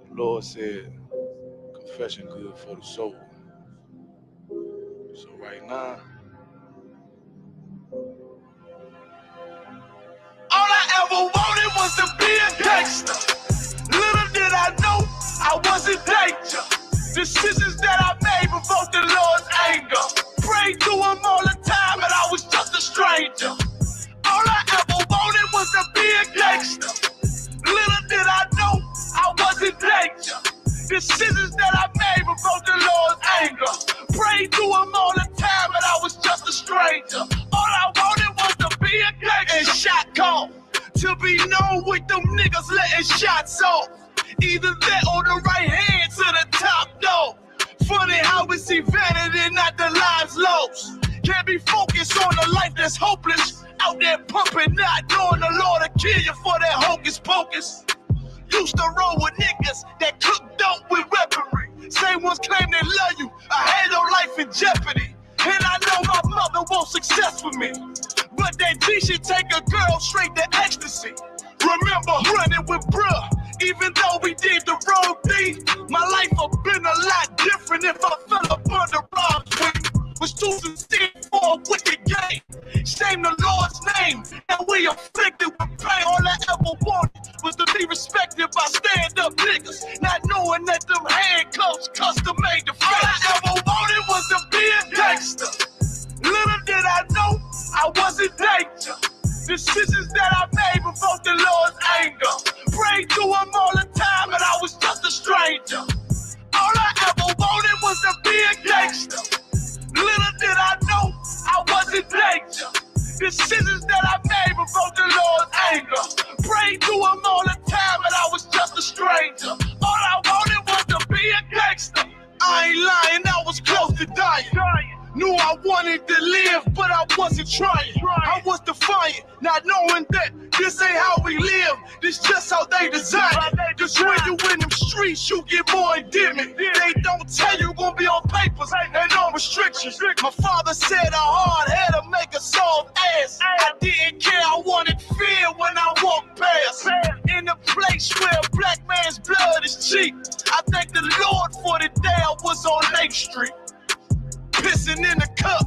The Lord said, confession good for the soul. So right now, all I ever wanted was to be a gangster. Little did I know I was in danger. Decisions that I made provoked the Lord's anger. Prayed to him all the time, and I was just a stranger. All I ever wanted was to be a gangster. Little did I know I was in danger. Decisions that I made provoked the Lord's anger. Prayed to him all the time, and I was just a stranger. All I wanted was to be a gangster. And shot call to be known with them niggas letting shots off. Either that or the right hand to the top dog. Funny how we see vanity, not the lives lost. Can't be focused on the life that's hopeless. Out there pumping, not knowing the Lord will kill you for that hocus pocus. Used to roll with niggas that cook dope with weaponry. Same ones claim they love you. I had your life in jeopardy. And I know my mother wants success for me. But that G should take a girl straight to ecstasy. Remember running with bruh, even though we did the wrong thing. My life would been a lot different if I fell up under Rob's wing. Was too sincere for a wicked game. Shame the Lord's name, and we afflicted with pain. All I ever wanted was to be respected by stand-up niggas, not knowing that them handcuffs custom made the face. All I ever wanted was to be a gangster. Little did I know I was in danger. Decisions that I made provoked the Lord's anger. Prayed to him all the time, and I was just a stranger. All I ever wanted was to be a gangster. Little did I know I was in danger. Decisions that I made provoked the Lord's anger. Prayed to him all the time, and I was just a stranger. All I wanted was to be a gangster. I ain't lying, I was close to dying. Knew I wanted to live, but I wasn't trying. I was defiant, not knowing that this ain't how we live. This just how they design it. Cause when you in them streets, you get more endemic. They don't tell you gonna be on papers and on restrictions. My father said a hard head to make a soft ass. I didn't care, I wanted fear when I walked past. In a place where a black man's blood is cheap. I thank the Lord for the day I was on Lake Street. Pissing in the cup,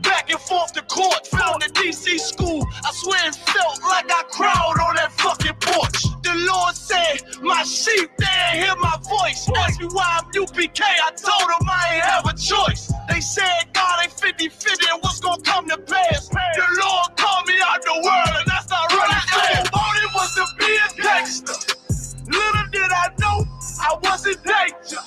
back and forth to court, from the DC school. I swear it felt like I cried on that fucking porch. The Lord said, my sheep, they ain't hear my voice. Ask me why I'm UPK, I told them I ain't have a choice. They said God ain't 50-50 and what's gonna come to pass. The Lord called me out the world and I started running fast. All it was to be a gangster. Little did I know I was in danger.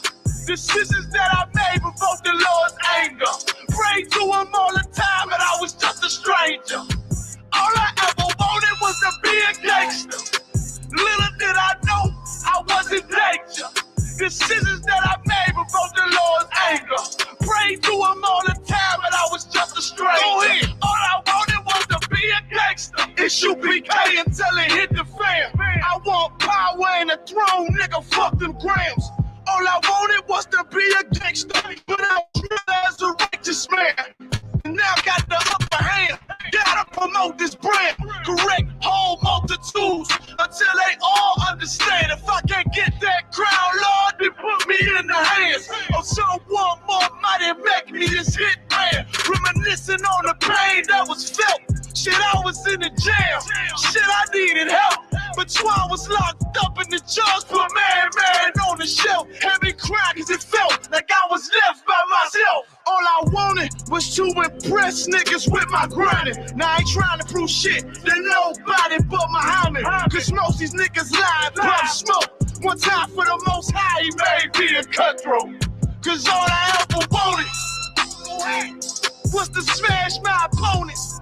Decisions that I made provoked the Lord's anger. Prayed to him all the time, and I was just a stranger. All I ever wanted was to be a gangster. Little did I know I was in danger. Decisions that I made provoked the Lord's anger. Prayed to him all the time, and I was just a stranger. Go ahead. All I wanted was to be a gangster. It's UPK until it hit the fan. I want power and a throne, nigga, fuck them grams. All I wanted was to be a gangster, but I was real as a righteous man. And now I got the upper hand, gotta promote this brand. Correct whole multitudes until they all understand. If I can't get that crowd, Lord, then put me in the hands of someone more mighty, make me this hit man. Reminiscing on the pain that was felt. Shit, I was in the jail. Shit, I needed help. But Twan was locked up in the judge put man on the shelf. Had me cry cause it felt like I was left by myself. All I wanted was to impress niggas with my grinding. Now I ain't trying to prove shit to nobody but Muhammad. Cause most these niggas lie and pop smoke. One time for the most high, he made me a cutthroat. Cause all I ever wanted was to smash my opponents.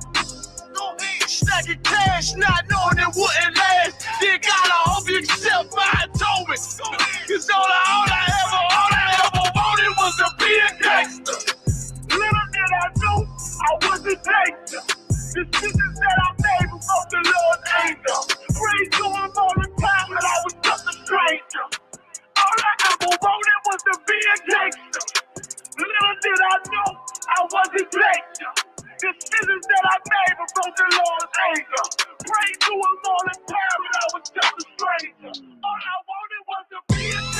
Stacking cash, not knowing it wouldn't last. Then God, I hope you accept my atonement. Cause all I ever wanted was to be a gangster. Little did I know I was a gangster. Decisions that I made before the Lord's anger. Prayed to him all the time, and I was just a stranger. All I ever wanted was to be a gangster. Little did I know I was a gangster. Decisions that I made before the Lord's anger. Prayed to him all the time, and I was just a stranger. All I wanted was to be a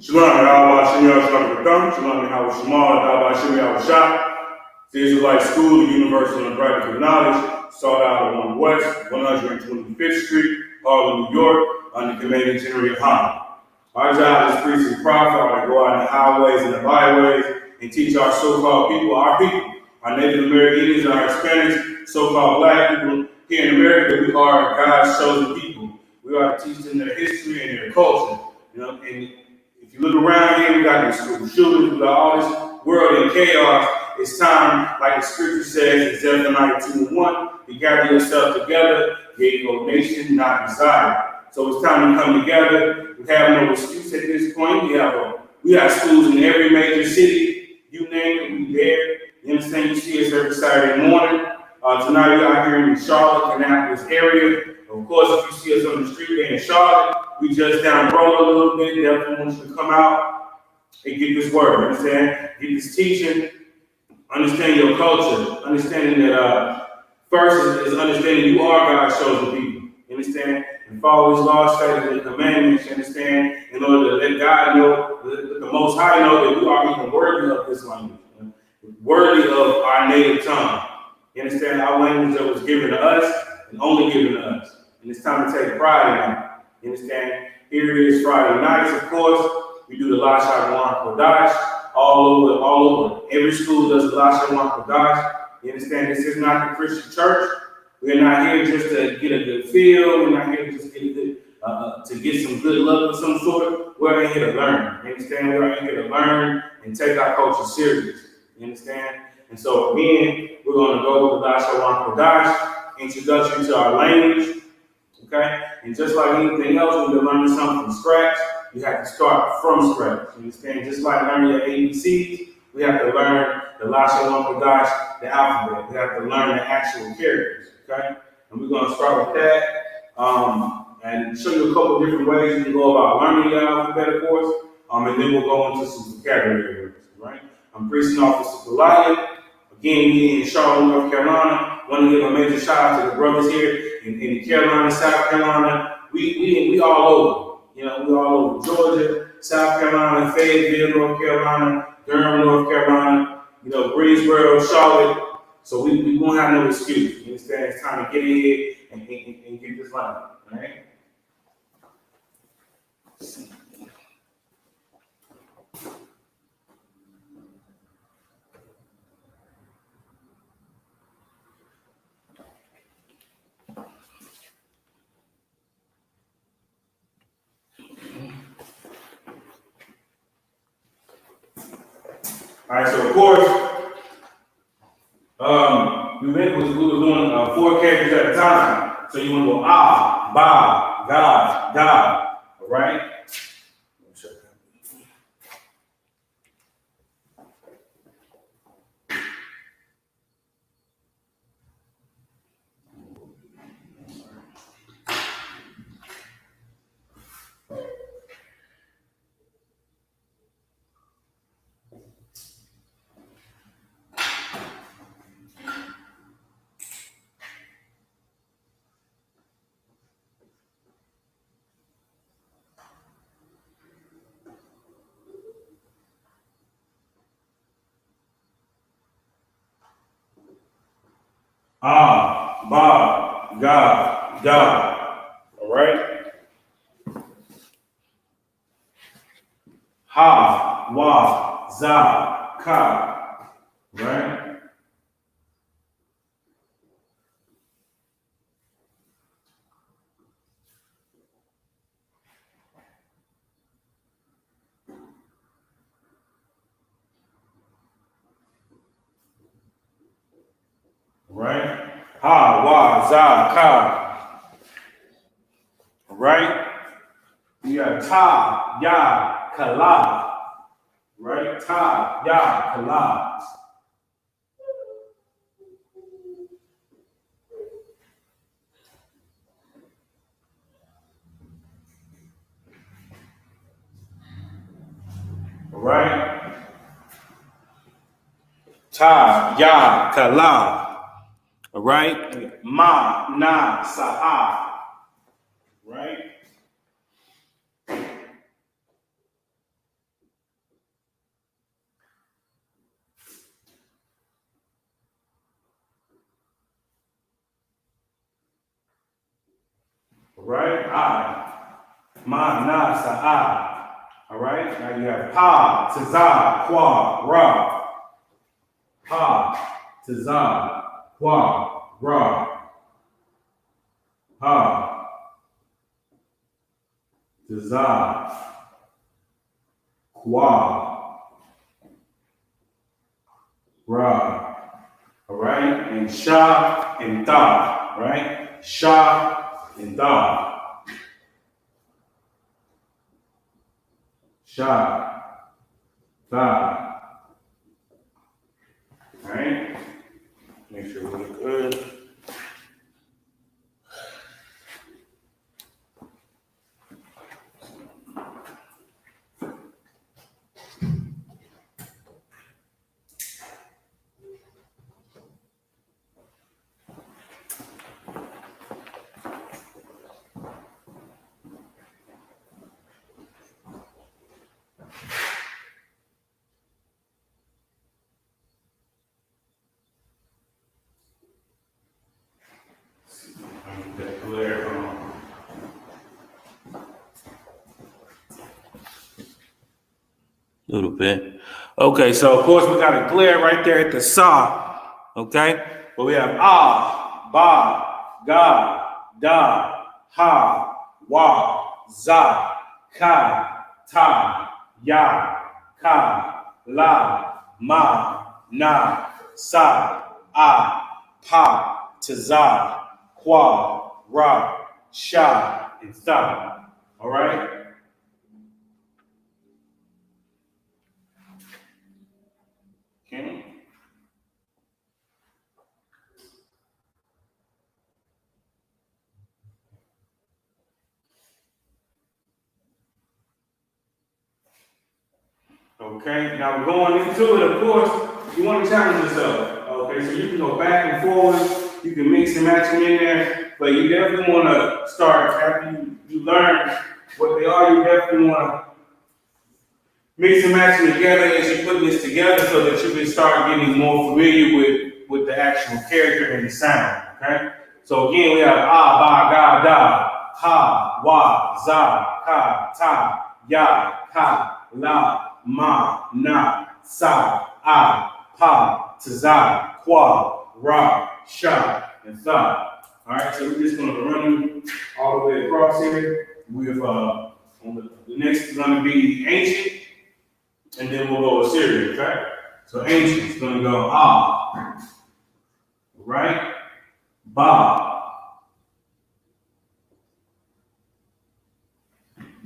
Shalom, Yahweh Shem Yahweh Shalom, Shalom Yahweh Shemal, Yahweh Shem Yahweh Shah. The Israelite School, the Universal and Practical Knowledge, sought out of 1 West, 125th Street, Harlem, New York, under commanding General Yohanan. Our job as priests and prophets are to go out in the highways and the byways and teach our so-called people, our Native Americans and our Hispanics, so-called black people here in America, that we are God's chosen people. We are to teach them their history and their culture. And if you look around here, we got these school shootings, we got all this world in chaos. It's time, like the scripture says in Zephaniah 2:1, to gather yourself together, create a nation not desired. So it's time to come together. We have no excuse at this point. We have schools in every major city. You name it, we there. You understand? You see us every Saturday morning. Tonight we are here in the Charlotte, Annapolis area. Of course, if you see us on the street there in Charlotte, we just down roll a little bit. Definitely want you to come out and get this word. Understand? Get this teaching. Understand your culture. Understanding that first is understanding you are God's chosen people. You understand? And follow His laws, statutes, and commandments. You understand? In order to let God know, the Most High know that we are even worthy of this language, worthy of our native tongue. You understand? Our language that was given to us and only given to us. And it's time to take pride in it. You understand? Here it is Friday nights, of course. We do the Lashawan Qadash all over. Every school does the Lashawan Qadash. You understand? This is not the Christian church. We're not here just to get a good feel. We're not here to just get a good, to get some good luck of some sort. We're in here to learn. You understand? We're in here to learn and take our culture serious. You understand? And so again, we're going to go with the Lashawan Qadash, introduction to our language. Okay? And just like anything else, when you're learning something from scratch, you have to start from scratch. You understand? Just like learning your ABCs, we have to learn the Lashawan Qadash, the alphabet. We have to learn the actual characters. Okay? And we're going to start with that and show you a couple different ways you can go about learning the alphabet, of course. And then we'll go into some vocabulary words. Right? I'm Priest Officer Goliath. Again, we in Charlotte, North Carolina. Want to give a major shout out to the brothers here in Carolina, South Carolina. We all over. We all over Georgia, South Carolina, Fayetteville, North Carolina, Durham, North Carolina, Greensboro, Charlotte. So we won't have no excuse. You understand? It's time to get in here and get this line. All right? All right, so of course, we was doing 4 characters at a time. So you want to go ba, ga, da, all right? Ba, ga, da, all right? Ha, wa, za, ka, right? Right? Ha, wa, za, ka, all right? You got ta, ya, kala, right? Ta, ya, kala. All right? Ta, ya, kala. All right? Ma, na, sa'a. Right? All right? I. Ma, na, sa, I. All right? Now you have ha, taza, kwa, ra. Ha, taza, kwa, ra. Ha, taza, kwa, ra. All right? And sha and da. Right? Sha and da. Sha, da. All right? Make sure we look good. That glare on. A little bit. Okay, so of course we got a glare right there at the sa. Okay, but we have ah, ba, ga, da, ha, wa, za, ka, ta, ya, ka, la, ma, na, sa, a, pa, taza, kwa, ra, sha, and tha. All right. Okay. Okay, now we're going into it, of course, you want to challenge yourself. Okay, so you can go back and forward, you can mix and match them in there, but you definitely want to start, after you learn what they are, you definitely want to mix and match them together as you put this together so that you can start getting more familiar with the actual character and the sound, okay? So again, we have ah, ba, ga, da, ha, wa, za, ka, ta, ya, ka, la, ma, na, sa, a, pa, taza, kwa, ra, sha, and tha. All right, so we're just going to run them all the way across here. With the next is going to be ancient, and then we'll go Assyrian. Okay. So ancient is going to go ah, right, ba,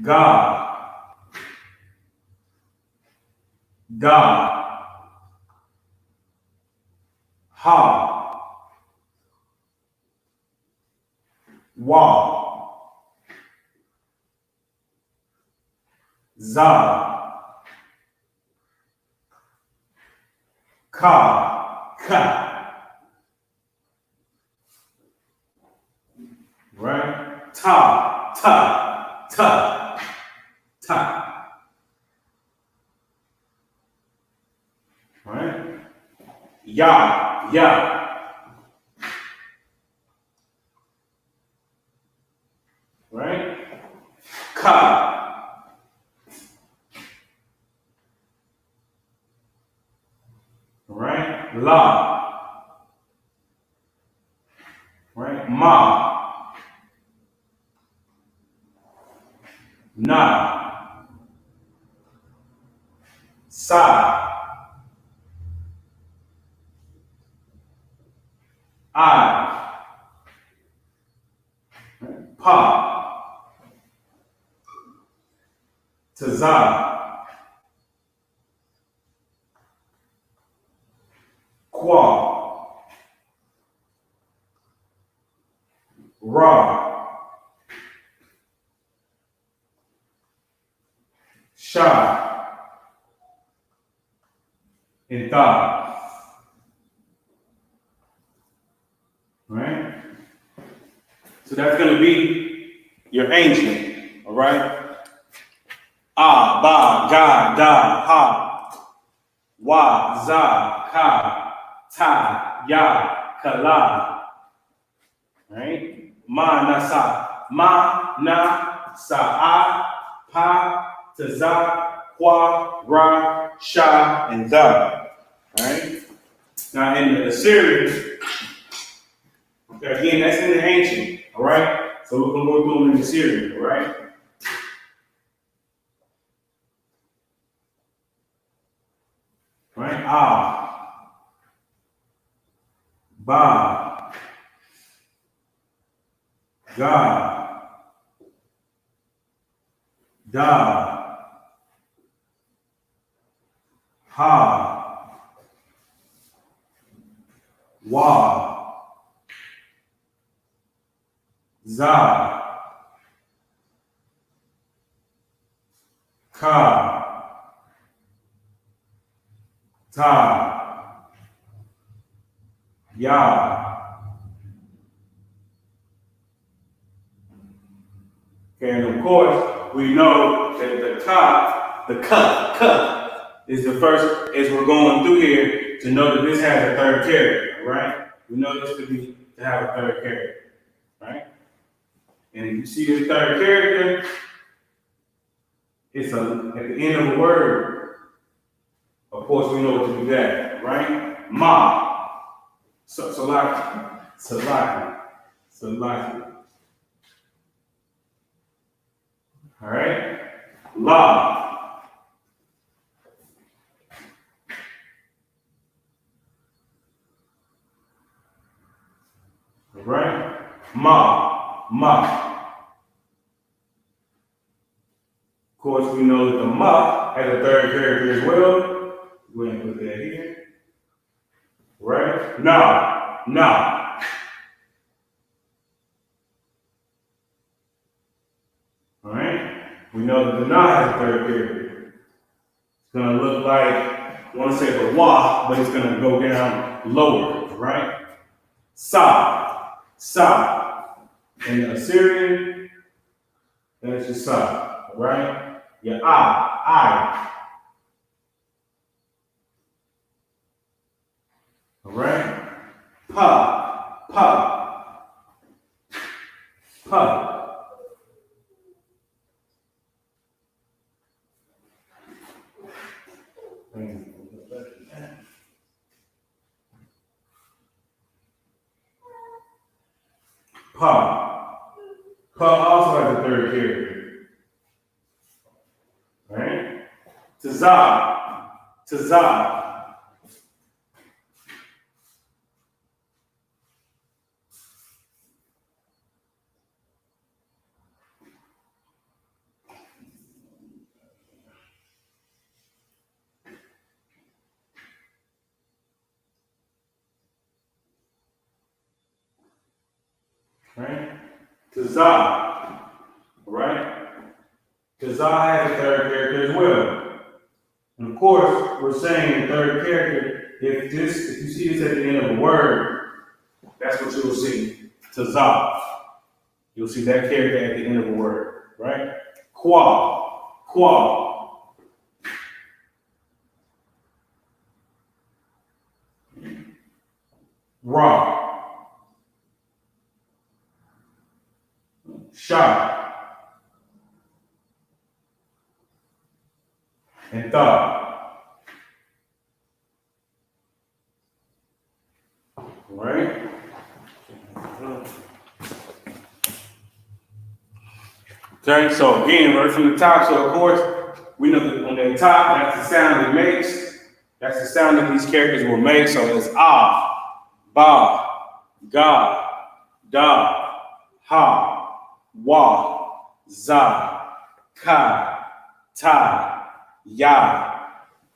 ga, da, ha, wa, za, ka, right? Ta, right? Ya, right? Ka, right? La, right? Ma, na, sa, I, pa, taza, kwa, ra, sha, and tha. Right? So that's going to be your ancient. All right? Ah, ba, ga, da, ha, wa, za, ka, ta, ya, ka, la. Right? Ma, na, sa, ma, na, sa, pa, za, qua, ra, sha, and da. All right. Now in the Assyrian, okay, again, that's in the ancient. All right. So we're gonna go through them in the Assyrian. All right. All right. Ah, ba, ga, da, ha, wa, za, ka, ta, ya. Okay, and of course, we know that the ka, is the first, as we're going through here, to know that this has a third character, right? We know this to have a third character, right? And if you see this third character, it's at the end of a word. Of course, we know what to do that, right? Ma, salaki. All right? La. All right? Ma. Of course, we know that the ma has a third character as well. Go ahead and put that here. Right? Na. All right? We know that the na has a third character. It's going to look like, I want to say the wa, but it's going to go down lower, right? Sa. In the Assyrian, that's your sa, right? Your I. All right? Pa. Pa also has a third character. Right? Tza. Right? Tza. Right? Tza has a third character as well. And of course, we're saying the third character, if you see this at the end of a word, that's what you'll see. Tza. You'll see that character at the end of a word, right? Qua. Ra. Sha. And tha. Right? Okay, so again, right from the top, so of course, we know that on the top, that's the sound it makes. That's the sound that these characters will make. So it's ah, ba, ga, da, ha, wa, za, ka, ta, ya,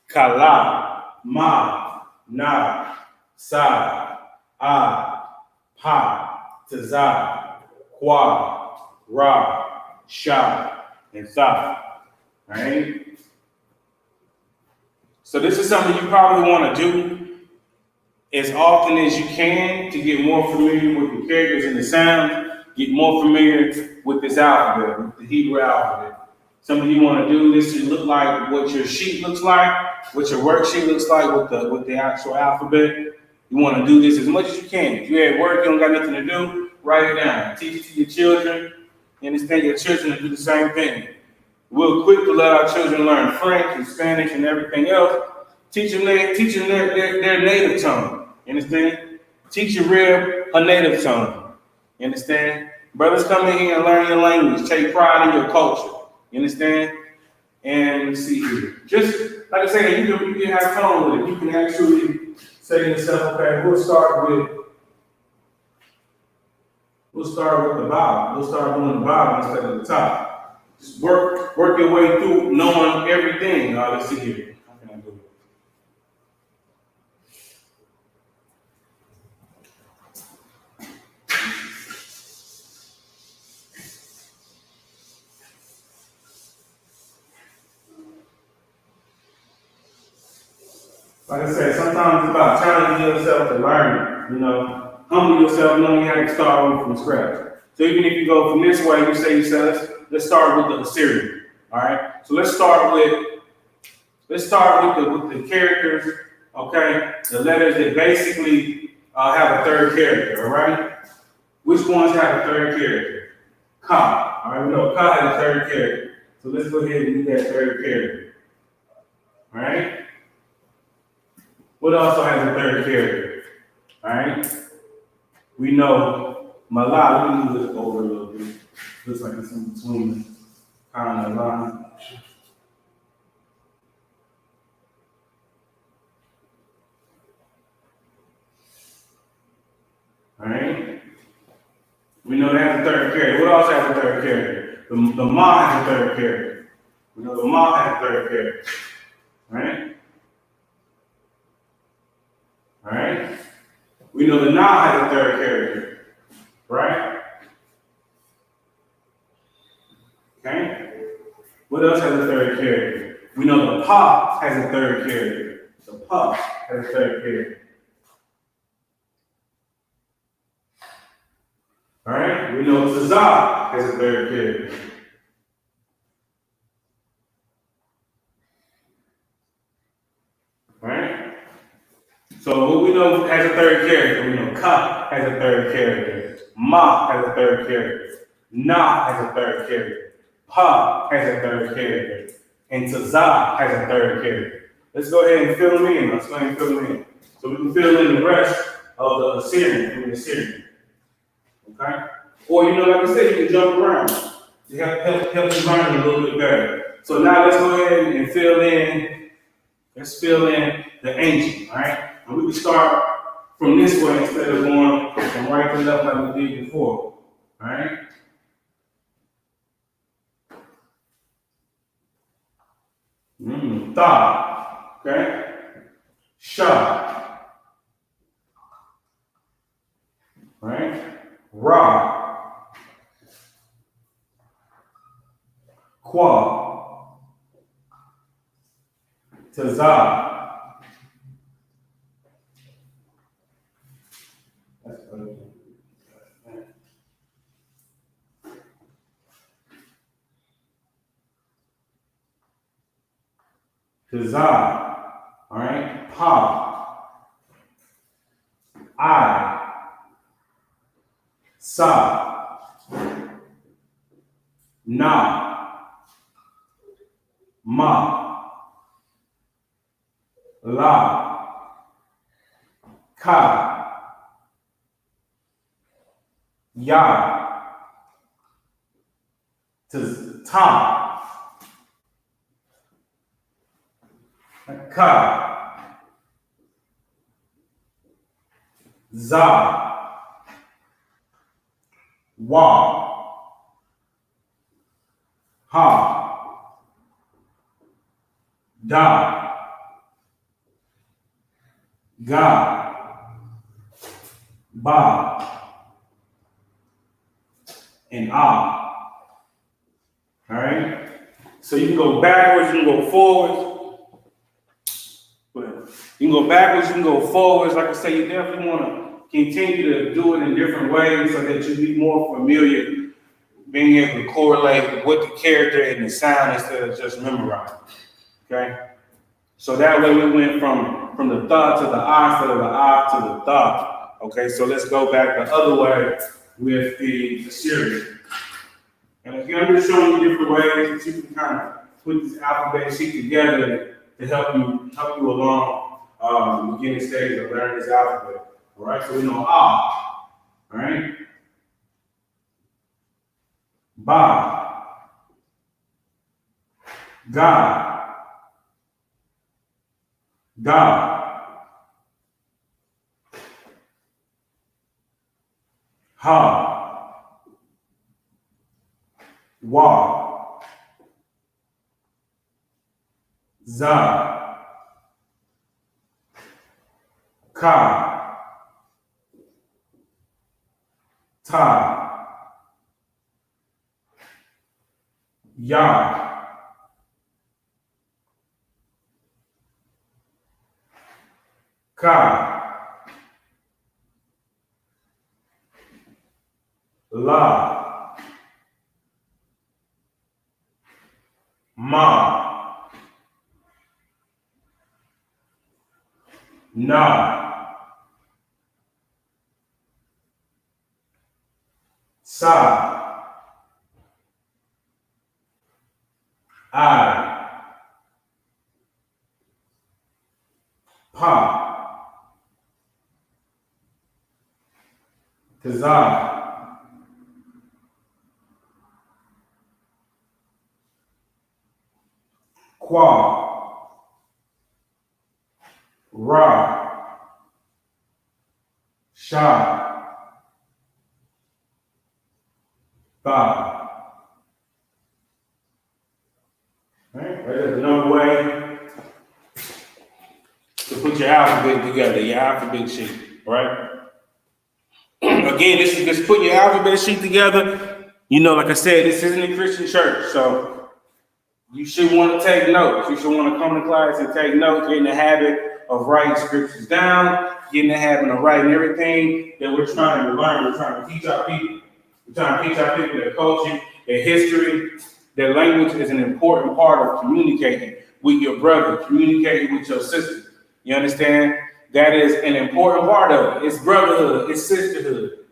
kala, ma, na, sa, pa, tza, qua, ra, sha, and tha. Right? So this is something you probably want to do as often as you can to get more familiar with the characters and the sounds, get more familiar with this alphabet, with the Hebrew alphabet. Something you want to do, this should look like what your sheet looks like, what your worksheet looks like with the actual alphabet. You want to do this as much as you can. If you're at work, you don't got nothing to do, write it down. Teach it to your children. You understand? Your children will do the same thing. We're quick to let our children learn French and Spanish and everything else. Teach them their native tongue. You understand? Teach your rib her native tongue. You understand? Brothers, come in here and learn your language. Take pride in your culture. You understand? And let's see here. Just like I said, you can have fun with it. You can actually say to yourself, okay, we'll start with the bottom. We'll start doing the bottom instead of the top. Just work your way through knowing everything. Let's see here. How can I do it? Like I said, sometimes it's about challenging yourself to learn. You know, humble yourself, knowing you have to start from scratch. So even if you go from this way, you say yourself, let's start with the Assyrian. All right. So let's start with the characters. Okay, the letters that basically have a third character. All right. Which ones have a third character? Ka. All right. We know Ka has a third character. So let's go ahead and do that third character. All right. What also has a third character? All right. We know Malak. Let me move this over a little bit. Looks like it's in between kind of line. All right. We know that has a third character. What else has a third character? The Ma has a third character. We know the Ma has a third character. All right. All right. We know the Na has a third character. Right? Okay. What else has a third character? We know the Pa has a third character. The Pa has a third character. All right. We know Tazah has a third character. All right. So what we know has a third character. We know Ka has a third character. Ma has a third character. Na has a third character. Pa has a third character. And Tazah has a third character. Let's go ahead and fill them in. Let's go ahead and fill them in. So we can fill in the rest of the Assyrian. Okay? Or, like I said, you can jump around to help you learn a little bit better. So now let's go ahead and fill in the ancient, all right? And we can start from this way instead of going from right to left like we did before, all right? Tha, okay? Sha, all right? Ra, Qua, Tazah. Tazah, all right? Pa, I, Sa, Na, Ma, La, Ka, Ya, Ta, Ka, Za, Wa, Ha, Da, Ga, Ba, and Ah. All right? So you can go backwards, you can go forwards. You can go backwards, you can go forwards. Like I say, you definitely want to continue to do it in different ways so that you be more familiar, being able to correlate with the character and the sound instead of just memorizing. Okay? So that way we went from the tha to the ah instead of the ah to the tha. Okay, so let's go back the other way with the Assyrian. And again, I'm just showing you different ways that you can kind of put this alphabet sheet together to help you along the beginning stage of learning this alphabet. All right, so we know ah, all right, ba, ga, da, ha, wa, za, ka, ta, ya, ka, la, ma, na, sa, I, pa, kaza, kwa, ra, sha, ba. Right? There's another way to put your alphabet together, your alphabet sheet, right? Again, this is just putting your alphabet sheet together. You know, like I said, this isn't a Christian church, so you should want to take notes. You should want to come to class and take notes. Get in the habit of writing scriptures down. Get in the habit of writing everything that we're trying to learn. We're trying to teach our people. We're trying to teach our people their culture, their history. Their language is an important part of communicating with your brother, communicating with your sister. You understand? That is an important part of it. It's brotherhood. It's sisterhood.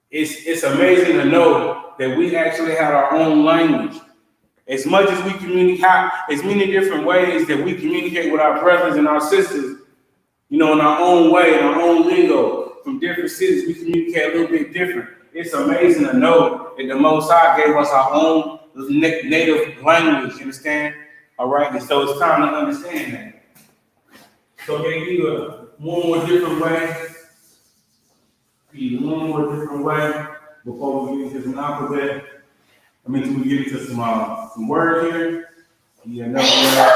It's amazing to know that we actually have our own language. As much as we communicate, as many different ways that we communicate with our brothers and our sisters, you know, in our own way, in our own lingo, from different cities, we communicate a little bit different. It's amazing to know that the Most High gave us our own native language, you understand? All right, and so it's time to understand that. So maybe one more different way. One more different way before we get into some alphabet. We get into some words here. Yeah, another way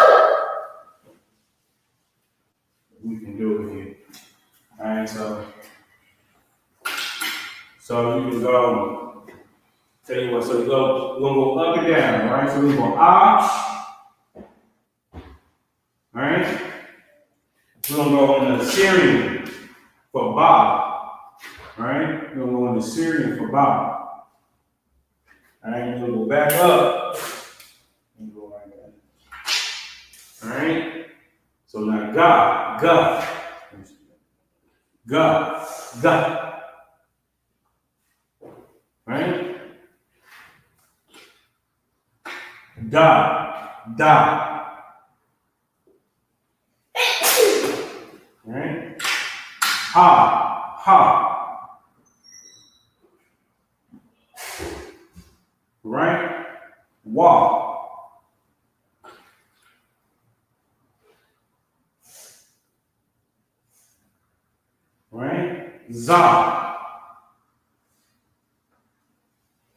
we can do it here. All right, so you can go. Tell you what, so we're gonna go up and down, all right? So we're going ah, all right? We're gonna go on the Syrian for ba, all right? We're gonna go on the Syrian for ba. All right, we're gonna go back up and go like that. All right? So now ga, ga, ga, ga. Right? Da, da. Right? Ha, ha. Right? Wa. Right? Za.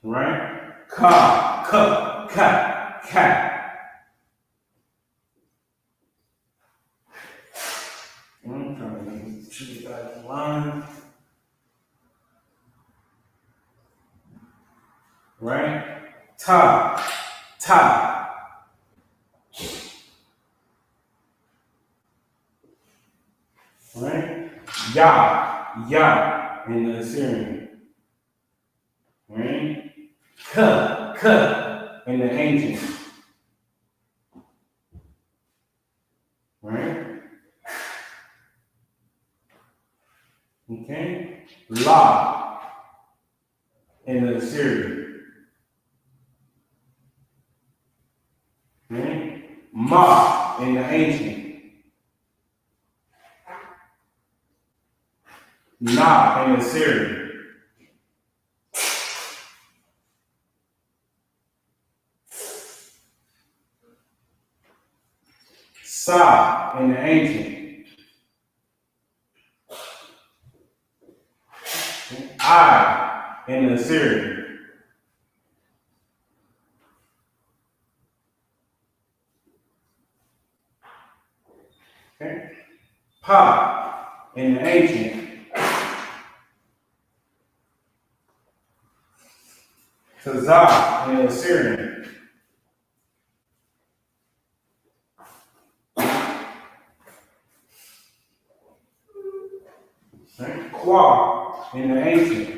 Right? Ka, ka, ka, ka. I'm trying to shoot that line. Right? Ta, ta. Right? Ya, ya in the Assyrian. Right? Ka, ka in the ancient. Right? Okay? La in the Assyrian. Ma in the ancient. Na in the Syrian. Sa in the ancient. I in the Syrian. Okay. Pa in the ancient. Tazah in the Syrian. Right? Qua in the ancient.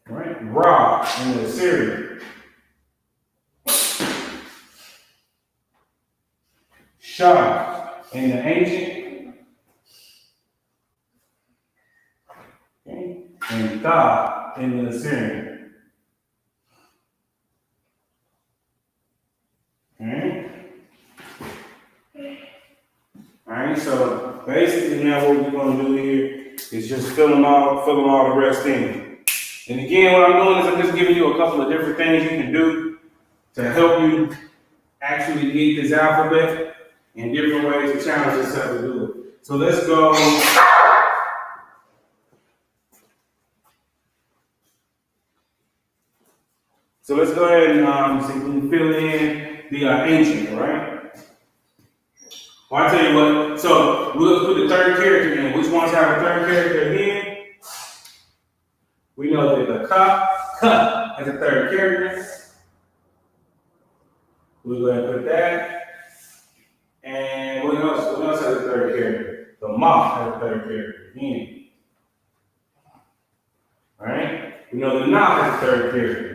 Right? Ra in the Syrian. Shah in the ancient. Okay? And Da in the Syrian. Alright? Alright, so basically now what we're gonna do here is just fill all the rest in. And again, what I'm doing is I'm just giving you a couple of different things you can do to help you actually get this alphabet in different ways to challenge yourself to do it. So let's go. So let's go ahead and see if we can fill in the ancient, right? Well, I tell you what, so we'll put the third character in. Which ones have a third character again? We know that the ka has a third character. We'll go ahead and put that. And what else has a third character? The ma has a third character again. Alright? We know the na has a third character.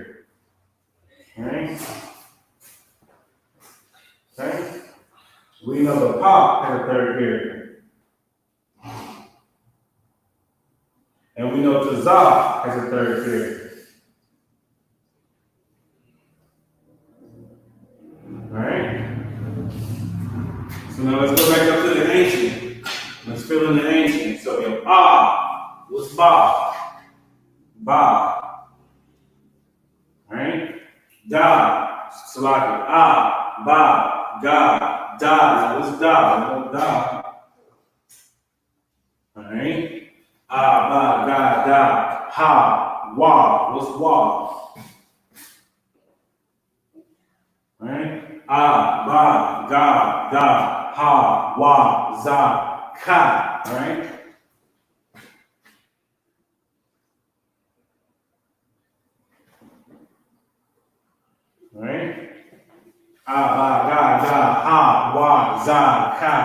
Alright? Okay? We know the pa has a third character. And we know Tazah has a third character. Alright? So now let's go back up to the ancient. Let's fill in the ancient. So your ah, what's ba? Ba. Alright? Da, Salaki. Ah, ba, ga, da. Now what's da? No da. Alright? Ah, ba, ga, da. Ha, wa. What's wa? Alright? Ah, ba, ga, da. Ha, wa, za, ka. Alright? Alright? Ah, ba, ga, da, ha, wa, za, ka,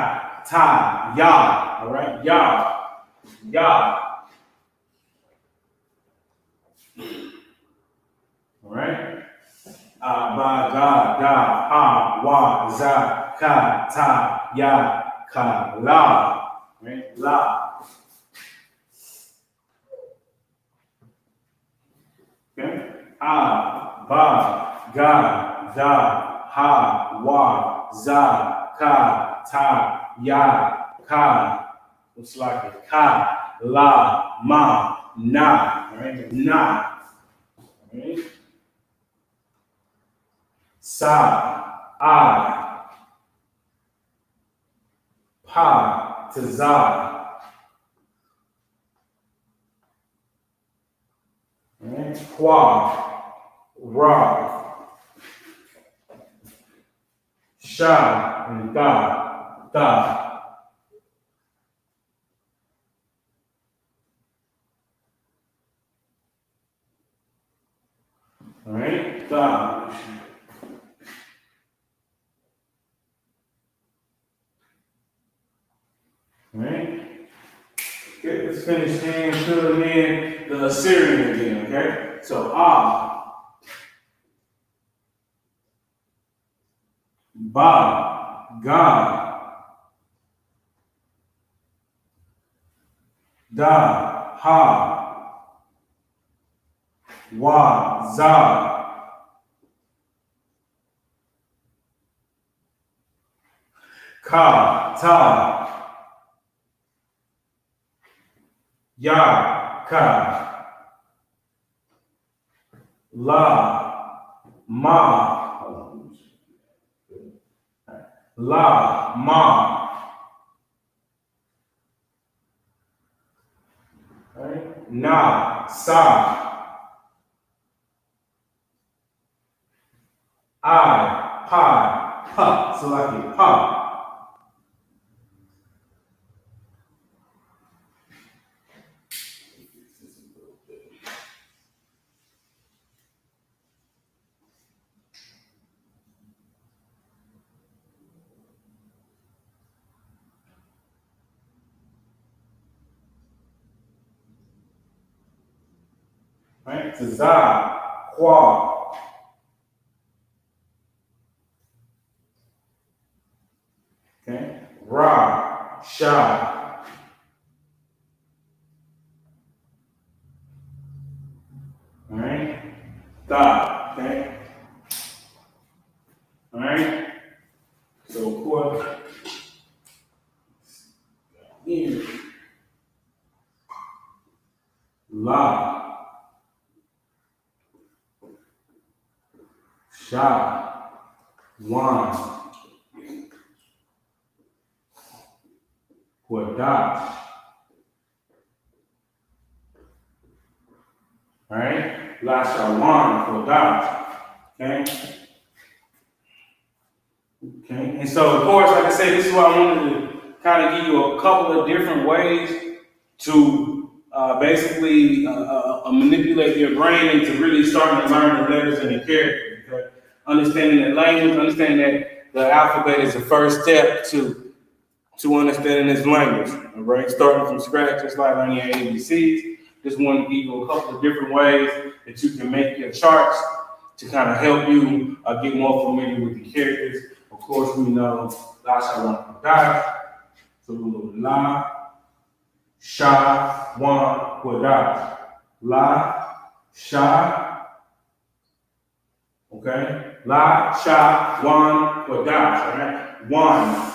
ta, ya. Alright? Ya. Ya. Alright? Ah, ba, ga, da, ha, wa, za, ka, ta, ya, ka, la. Right? La. Okay? Ah, ba, ga, da, ha, wa, za, ka, ta, ya, ka. Looks like it. Ka, la, ma, na. Right? Na. Right? Sa, I, pa, tazah. Right? Qua, ra, sha, and da, da. All right, da. All right. Okay, let's finish filling in the Assyrian again. Okay, so ba, ga, da, ha, Wa, za. Ka, ta. Ya, ka. La, ma. La, ma. Right? Na, sa. I, pi, pa. So like it, pa. Right? So za, qua. Okay? Ra, sha. All right? Da, okay? All right? So, of course, here, la, sha, wan, Qadash. All right? Lashawan, Qadash. Okay? Okay? And so, of course, like I said, this is why I wanted to kind of give you a couple of different ways to basically manipulate your brain into really starting to learn the letters and the characters. Okay? Understanding that language, understanding that the alphabet is the first step to understanding this language. All right, starting from scratch, just like learning your ABCs. Just wanted to give you a couple of different ways that you can make your charts to kind of help you get more familiar with the characters. Of course, we know Lashawan, Qadash. So we know La, Sha, Wan, Qadash. La, Sha, okay? La, Sha, Wan, Qadash, all right? One.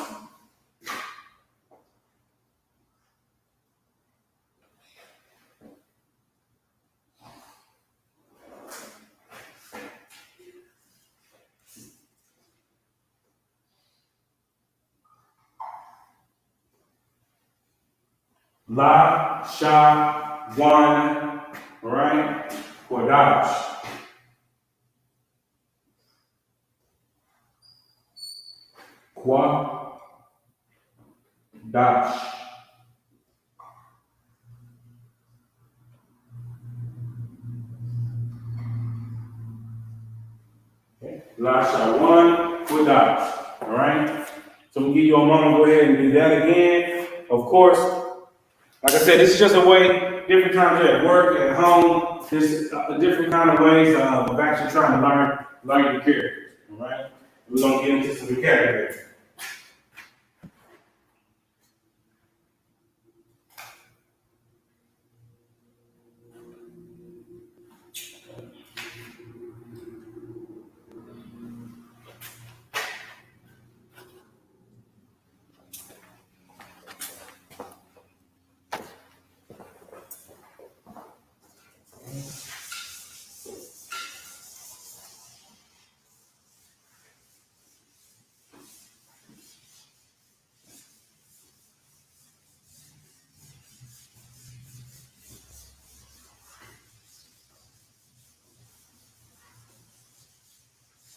La, Sha, Wan, all right? Qadash. Qadash. Okay. Lashawan, Qadash. All right? So I'm gonna give you a moment, go ahead and do that again. Of course, like I said, this is just a way, different times at work, at home, just different kind of ways of actually trying to learn your characters. All right? We're gonna get into some vocabulary.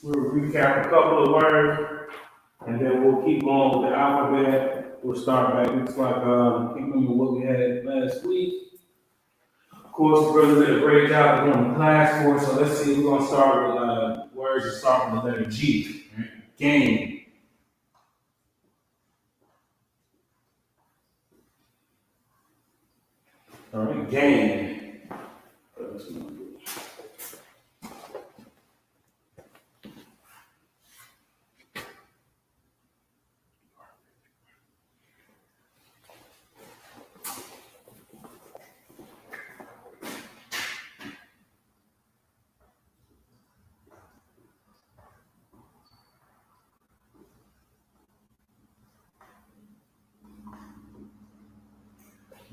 We'll recap a couple of words, and then we'll keep going with the alphabet. We'll start back. Looks like keep remember what we had last week. Of course, the brother did a great job doing the class for us. So let's see. We're gonna start with words that start with the letter G. Right? Game. All right, game.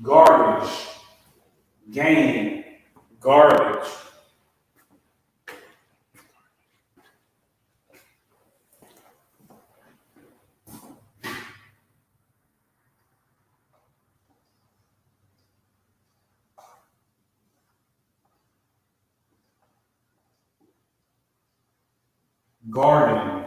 garbage, gain, garbage. Garden.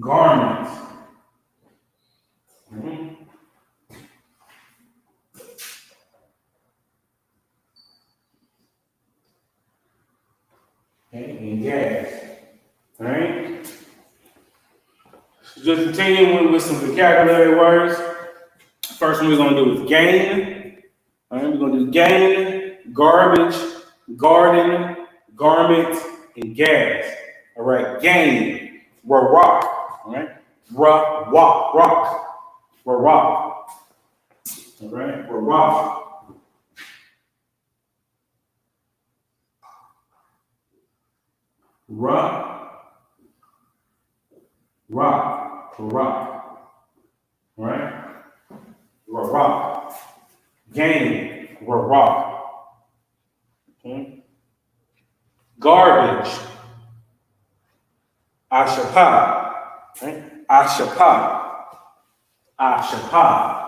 Garment. Okay, and gas. All right. Just continuing with some vocabulary words. First one we're gonna do is gain. All right, we're gonna do gain, garbage, garden, garment, and gas. All right, gain, rock. All right, rock, rock. All right, rock. Rock. All right, rock. Gain, rock. Okay. Garbage, ashapa. Right? Ashapa. Ashapa.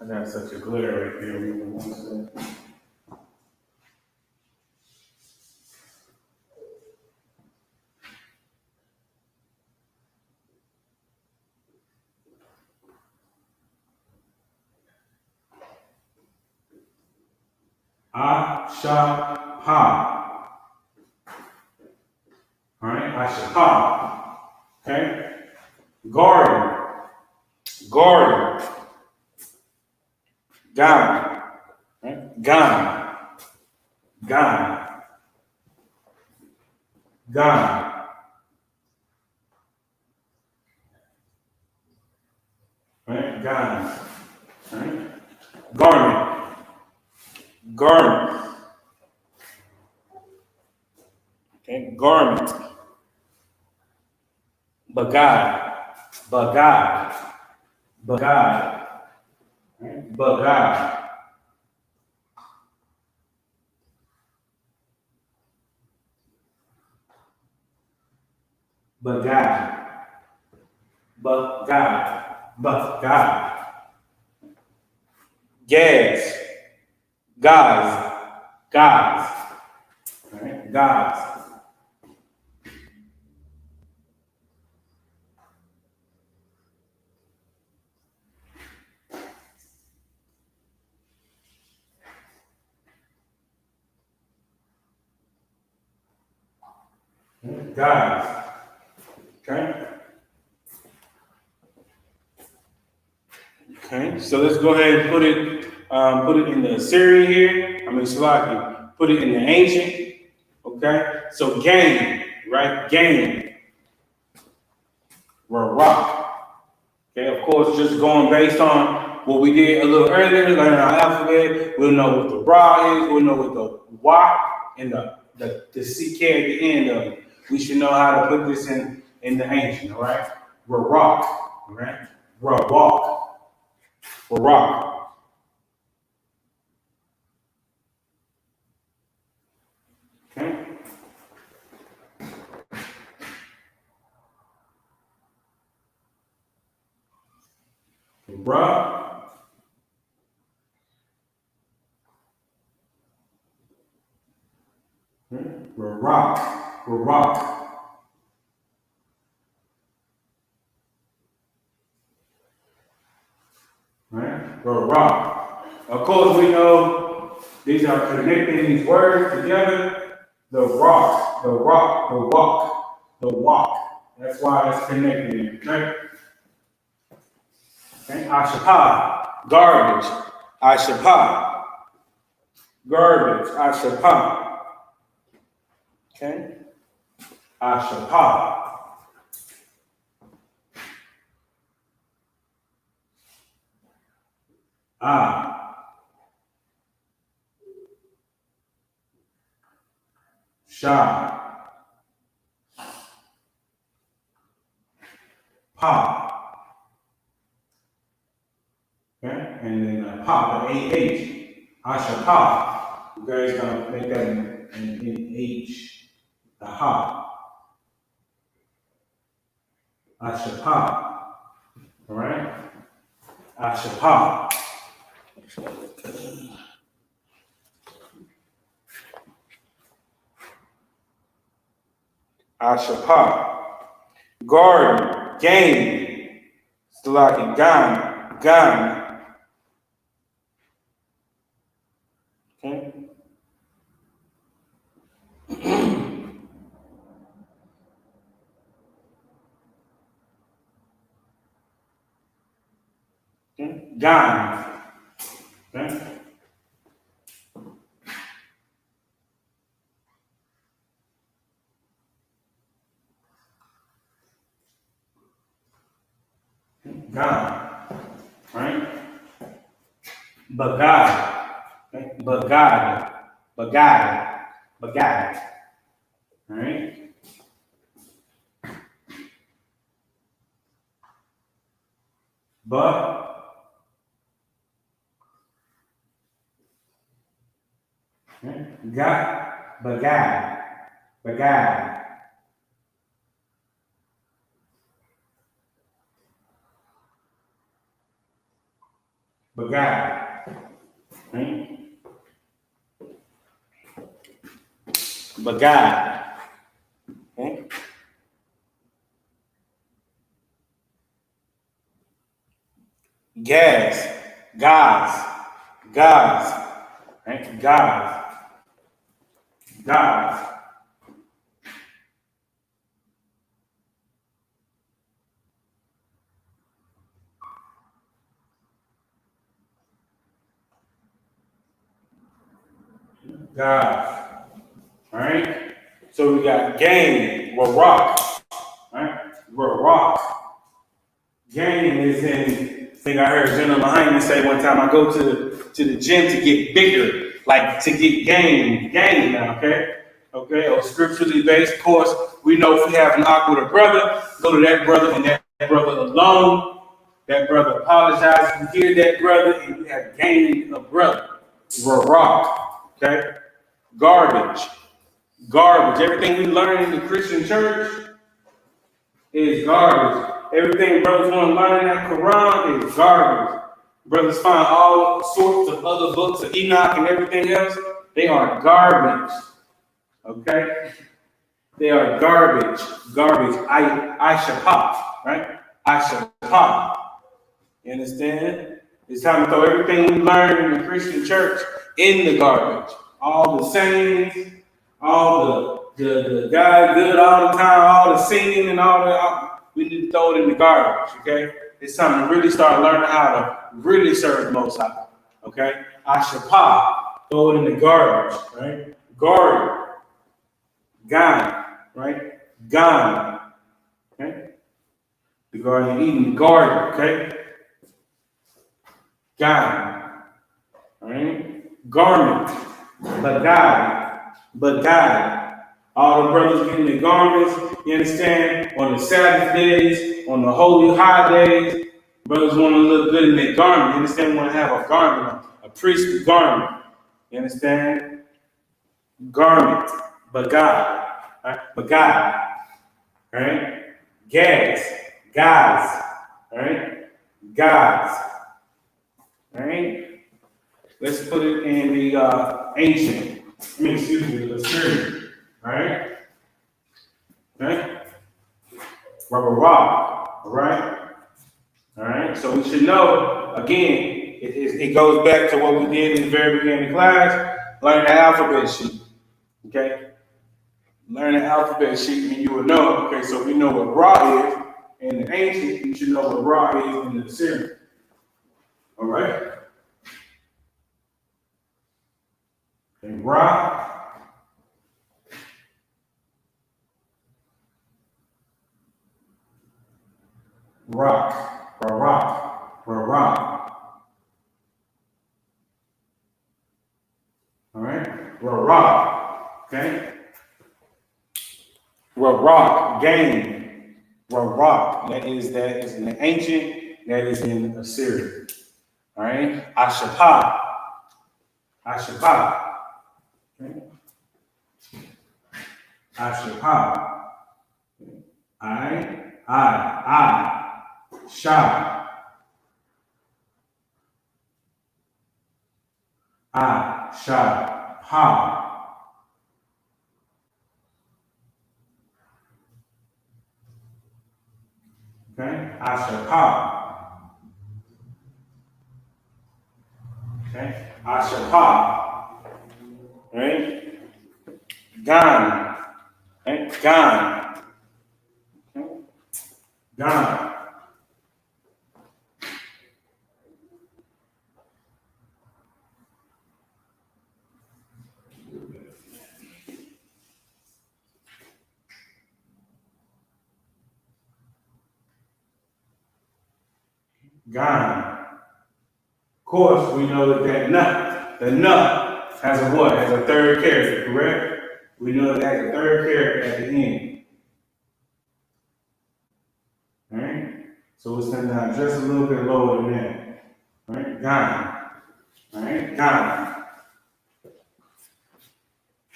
I got such a glare right there. Give me one second. Ashapa. All right, ashapa. Okay. Garden. Gone. Right? Gone. Right? Gone. Right? Garment. Okay, garment. Bagad. Right? Bagad. Gas. Guys. Right? Guys. Guys. Okay. Okay. So let's go ahead and put it in the Assyrian here. Slovakia. Put it in the ancient. Okay. So gain, right? Gain. Rock. Okay. Of course, just going based on what we did a little earlier, learning our alphabet. We'll know what the ra is. We'll know what the wa and the ck at the end of it. We should know how to put this in the ancient. All right. Rock. All right. Rock. Okay. Rock. right? Rock. Of course, we know these are connecting these words together. The rock, the rock, the walk, the walk. That's why it's connected, okay? Okay, Ashapa, garbage. Ashapa, garbage. Ashapa. Okay? Ashapa. Ah. Sha. Pa. Okay? And then pa, the AH. Ashapa. You guys gonna make that in H. The ha. Ashapa. Alright? Ashapa. Ashapa. Garden, game, Stalaki, gun. Okay? Okay? Gun. Okay? Gun. Right? Bagad. Okay? Bagad. Alright? But okay? Bagad. Right? Bagad. Okay? Gas. Right? Gas. Alright? So we got game, we're rock. Right? We're rock. Game is in, I think I heard a gentleman behind me say one time, I go to the gym to get bigger, like to get game now, okay? Okay, or scripturally based. Of course, we know if we have an awkward with a brother, go to that brother and that brother alone. That brother apologizes. You hear that brother and you have gained a brother. We're rock, okay? Garbage. Everything we learn in the Christian church is garbage. Everything brothers want to learn in that Quran is garbage. Brothers find all sorts of other books of Enoch and everything else. They are garbage. Okay? They are garbage. I shapap, right? I shapap. You understand? It's time to throw everything we learn in the Christian church in the garbage. All the sayings, all the God good all the time, all the singing and all that. We need to throw it in the garbage, okay? It's time to really start learning how to really serve the Most High, okay? Ashapa, throw it in the garbage, right? Garden, Gan, right? Gan, okay? The Garden of Eden, the garden, okay? Gan, all right? Garment, Bagad. All the brothers getting their garments, you understand? On the Sabbath days, on the holy high days, brothers want to look good in their garment. You understand? Want to have a garment, a priestly garment. You understand? Garment, Bagad, right? Bagad, right? Guys, right? Guys, right? Let's put it in the the Assyrian, right? Okay? Rubber rock, all right? All right, so we should know, again, it goes back to what we did in the very beginning of class, learn the alphabet sheet, okay? Learn the alphabet sheet and you will know, okay, so we know what Ra is in the ancient, you should know what Ra is in the Assyrian. All right? And Ra, rock, rock, rock. All right? Rock, okay? Rock, game. Rock, that is in the ancient, that is in Assyria. All right? Ashapa. Okay? Ashapa. I. Sha. Sha. Ha. Okay? Ashapa. Okay? Ashapa. Right? Gan. Okay? Gan. Okay? Gan. Gan. Of course, we know that the nut has a what? Has a third character, correct? We know that it has a third character at the end. All right? So we'll send down just a little bit lower than that. All right? Gan. All right? Gan.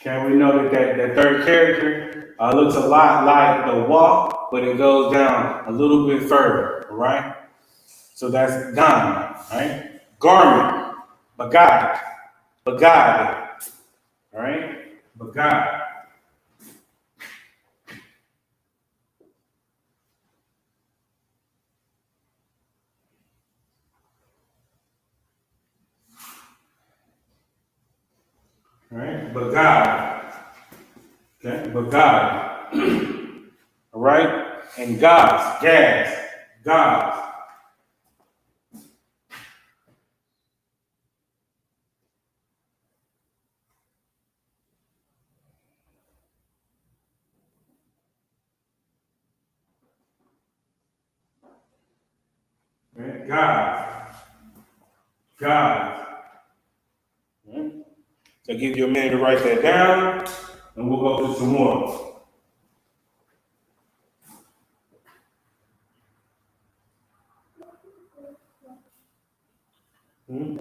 Can we know that third character looks a lot like the wa, but it goes down a little bit further, all right? So that's gan, right? Garment, bagad, all right? Bagad. All right? Bagad. Okay? Bagad. All right? And gas. Okay? Gas. Okay? So give you a minute to write that down, and we'll go through some more. Hmm?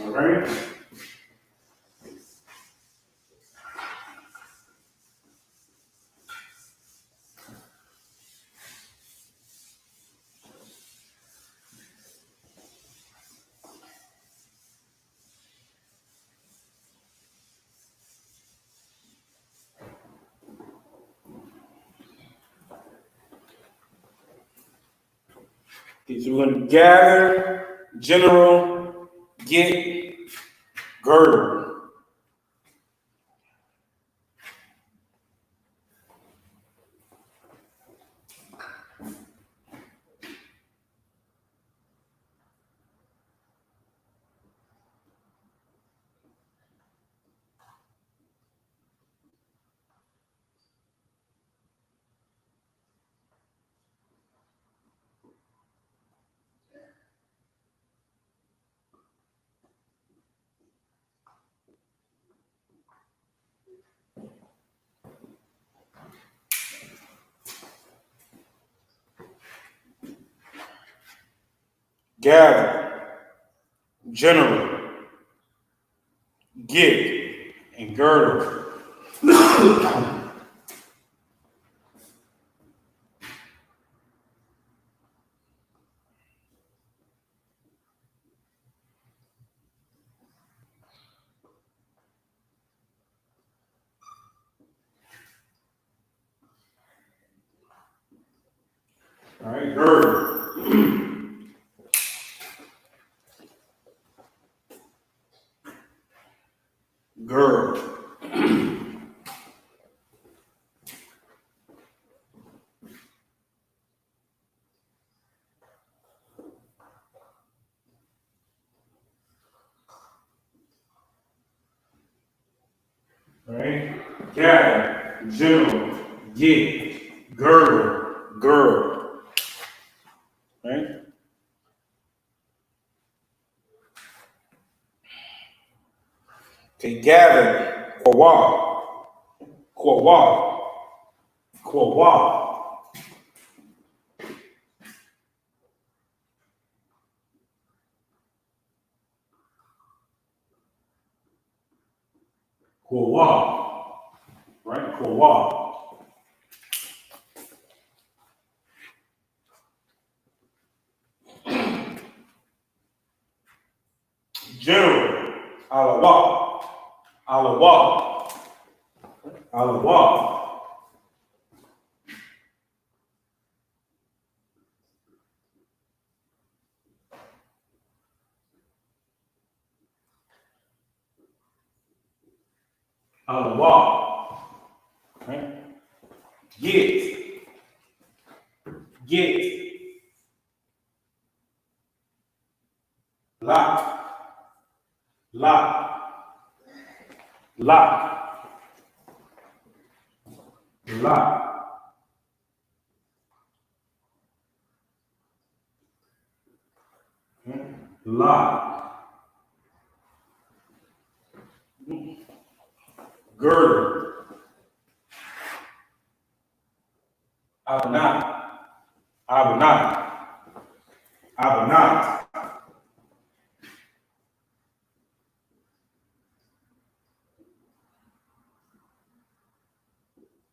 All right? So we're going to gather, general, get, girdle. gather, general, get, and girdle. All right, girdle. Girdle. All right, gather, general, get, girdle, girdle. All right. Okay, gather, quawah, quawah, quawah. Quawah, right? Quawah. General, alawah, alawah, alawah. Alawah, right? Get, get, lock, lock, lock, lock, lock, girdle, abnot, abnot, abnot,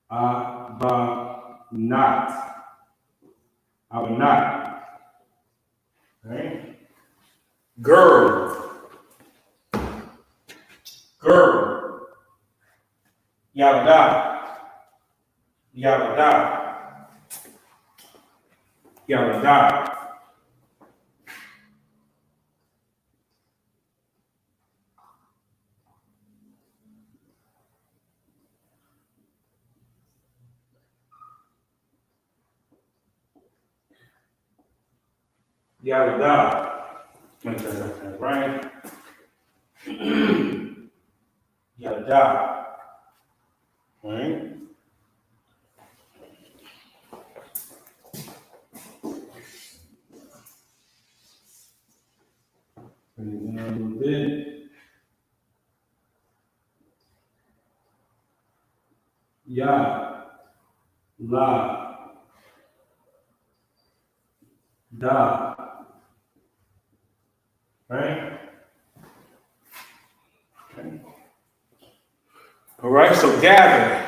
abnot, abnot, right? Girl, girl, yabada, yabada, yabada, yabada. Make sure I got that right. Yabada, right? Bring it down a little bit. Ya, la, da, right? Okay. All right, so gather,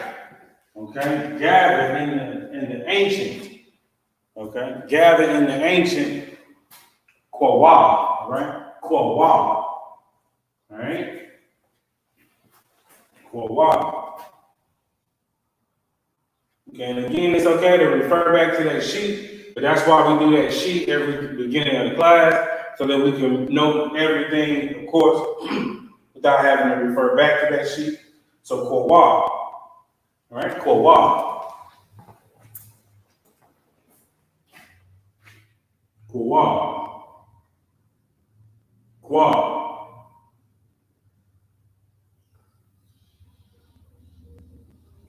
okay? Gather in the ancient, okay? Gather in the ancient Quawah, right? Quawah, all right? Quawah. Okay, and again, it's okay to refer back to that sheet, but that's why we do that sheet every beginning of the class, so that we can know everything, of course, without having to refer back to that sheet. So Quawah, all right? Quawah, Quawah, Quah.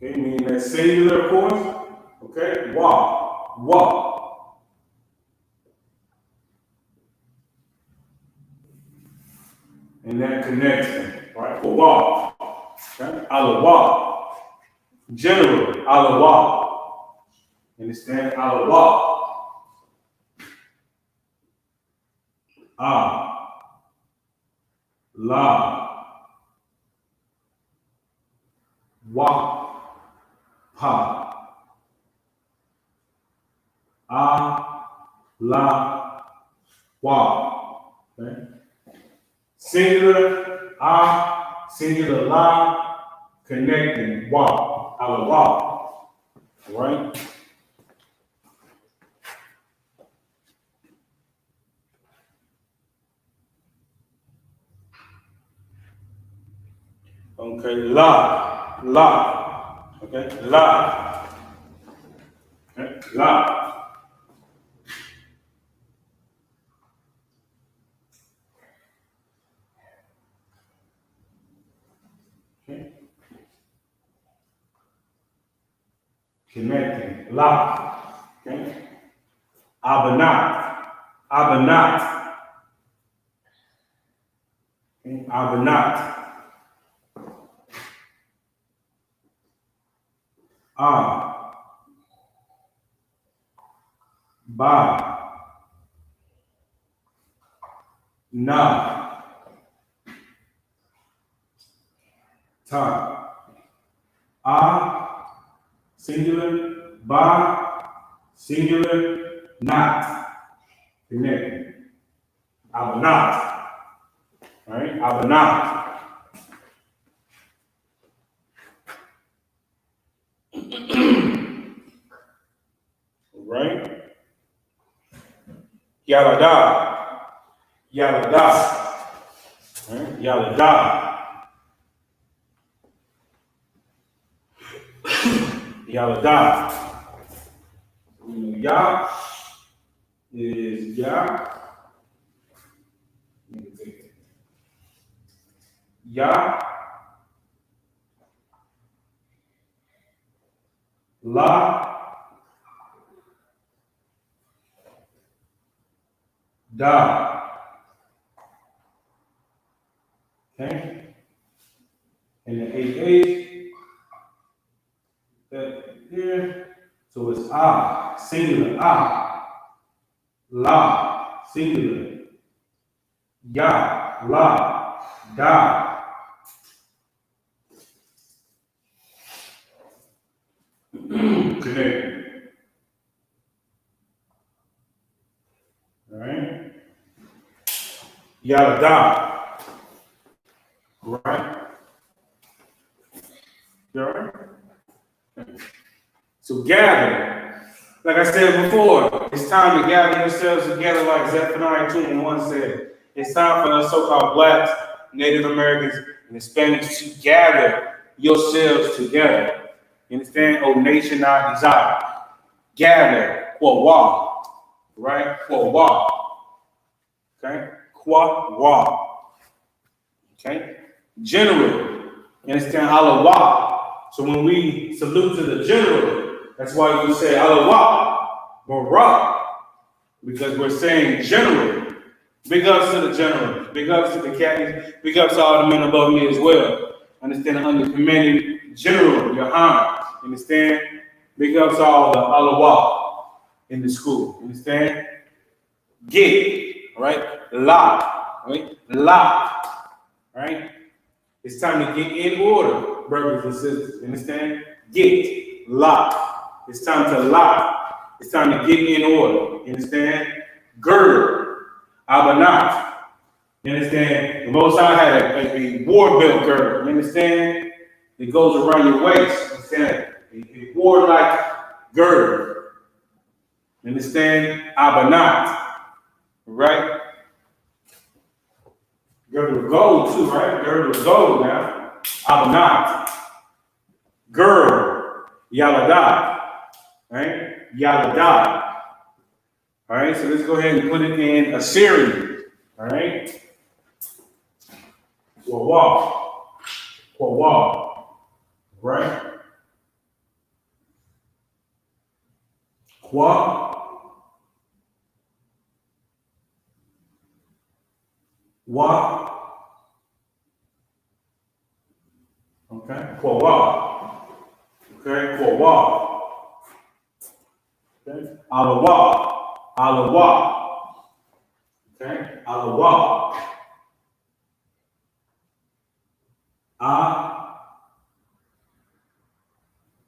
Okay, meaning that singular, of course. Okay, wah, wah. And that connection, right? Wah. Okay, alawah. General, alawah. Understand? Alawah. La, wa, pa, la, wa. Okay? Singular, singular, la, connecting, wa, ala, wa. All right? Okay, la. Okay, la. Okay, la. Okay. Connecting, la. Okay. Abanat, abanat. Okay. Abanat. Ba, na, ta. Singular, ba, singular, not. Connecting. Abanat. All right, abanat. All right. Yalada. Yalada. All right, yalada. Yalada. Ya is ya. Ya. La. Da. Okay. And the AH, that here. So it's singular, la, singular, ya, la, da. Connect. All right. Ya, da. Right. You all right? So gather. Like I said before, it's time to gather yourselves together, like Zephaniah 2:1 said. It's time for us so-called blacks, Native Americans, and Hispanics to gather yourselves together. You understand? Oh, nation, I desire. Gather, kwa, right? Kwa, okay? Kwa, okay? General, you understand? Alawa. So when we salute to the general, that's why we say Alawa, Barak, because we're saying general. Big ups to the generals, big ups to the captains, big ups to all the men above me as well. Understand? Under commanding general, your Highness. Understand? Big ups to all the Alawa in the school. Understand? Get, right? Lock, right? Lock, right? It's time to get in order, brothers and sisters. Understand? Get, lock. It's time to lock. It's time to get in order. You understand? Gird, abanat. You understand? The Most High had a war belt girdle. You understand? It goes around your waist. You understand? A war-like girdle. You understand? Abanat. Right? Girdle of gold too, right? Girdle of gold now. Abanat. Girl. Yalada. Right? Yalada. All right, so let's go ahead and put it in a series. All right? Kwa. Right? Kwa. Wa. Okay? Kwa. Okay? Kwa. Okay? Alawa. Okay? Allah. A,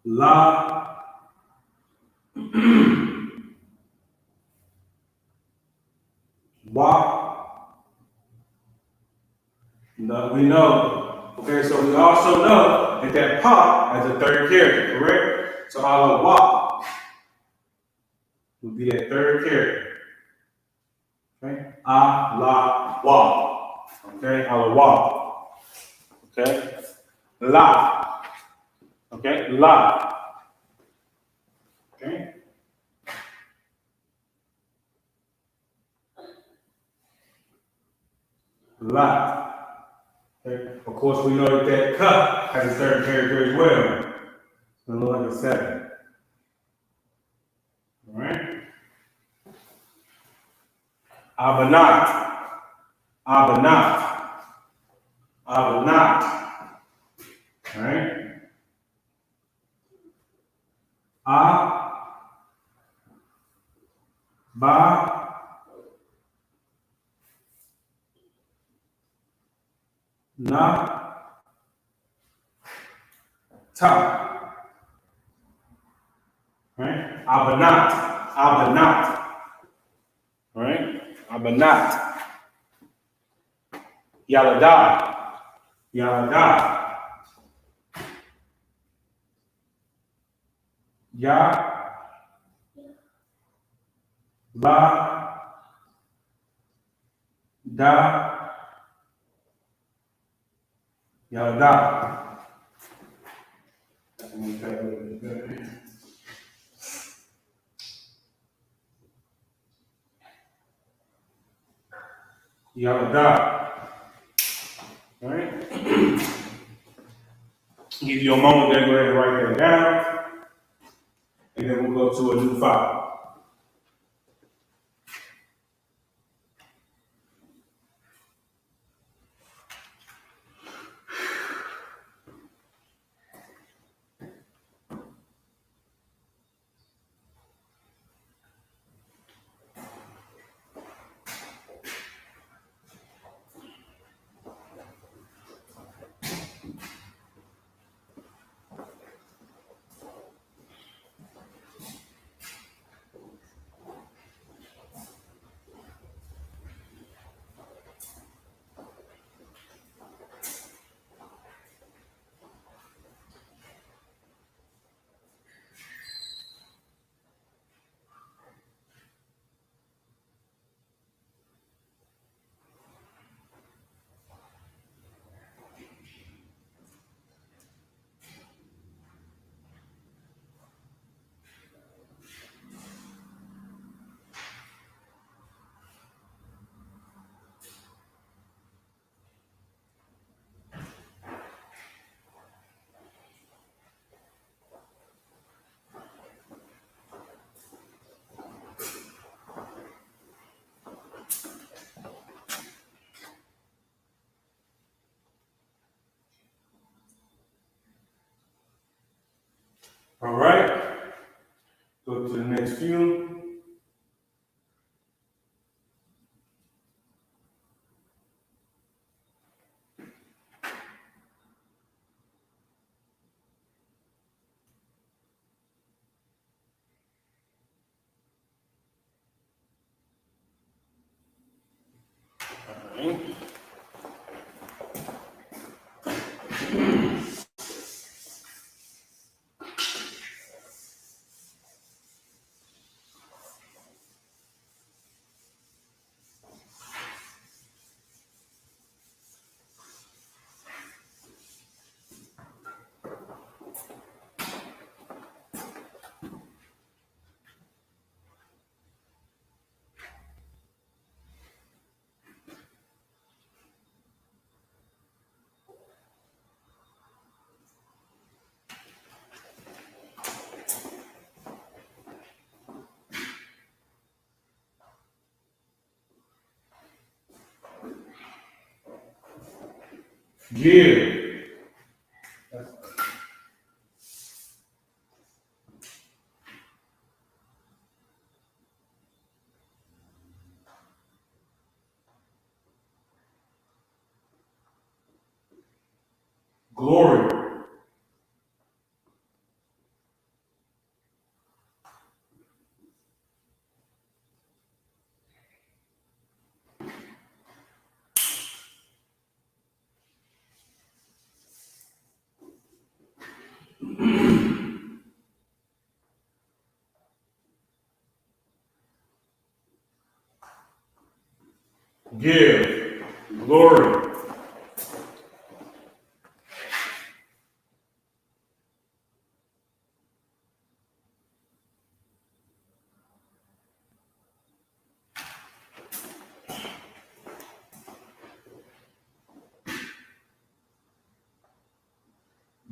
La, Wa. No, we know. Okay, so we also know that Pa has a third character, correct? So Allah Wa would be that third character. Okay? Allah Wa. Okay? Allah Wa. Okay? La. Okay? La. Okay? La. Okay. Of course, we know that Ka has a certain character as well. It's going to look like a 7. All right? Abanat. Abanat. Abanat. All right? A, Ba, Na, Ta. All right? Abanat. Abanat. All right? Abanat. Yalada. Yalada. Ya, La, Da, Yalada. Yalada. All right? Give you a moment there, go ahead and write that down. And then we'll go to a new file. All right. Go to the next few. All right. Give. glory. Give, glory.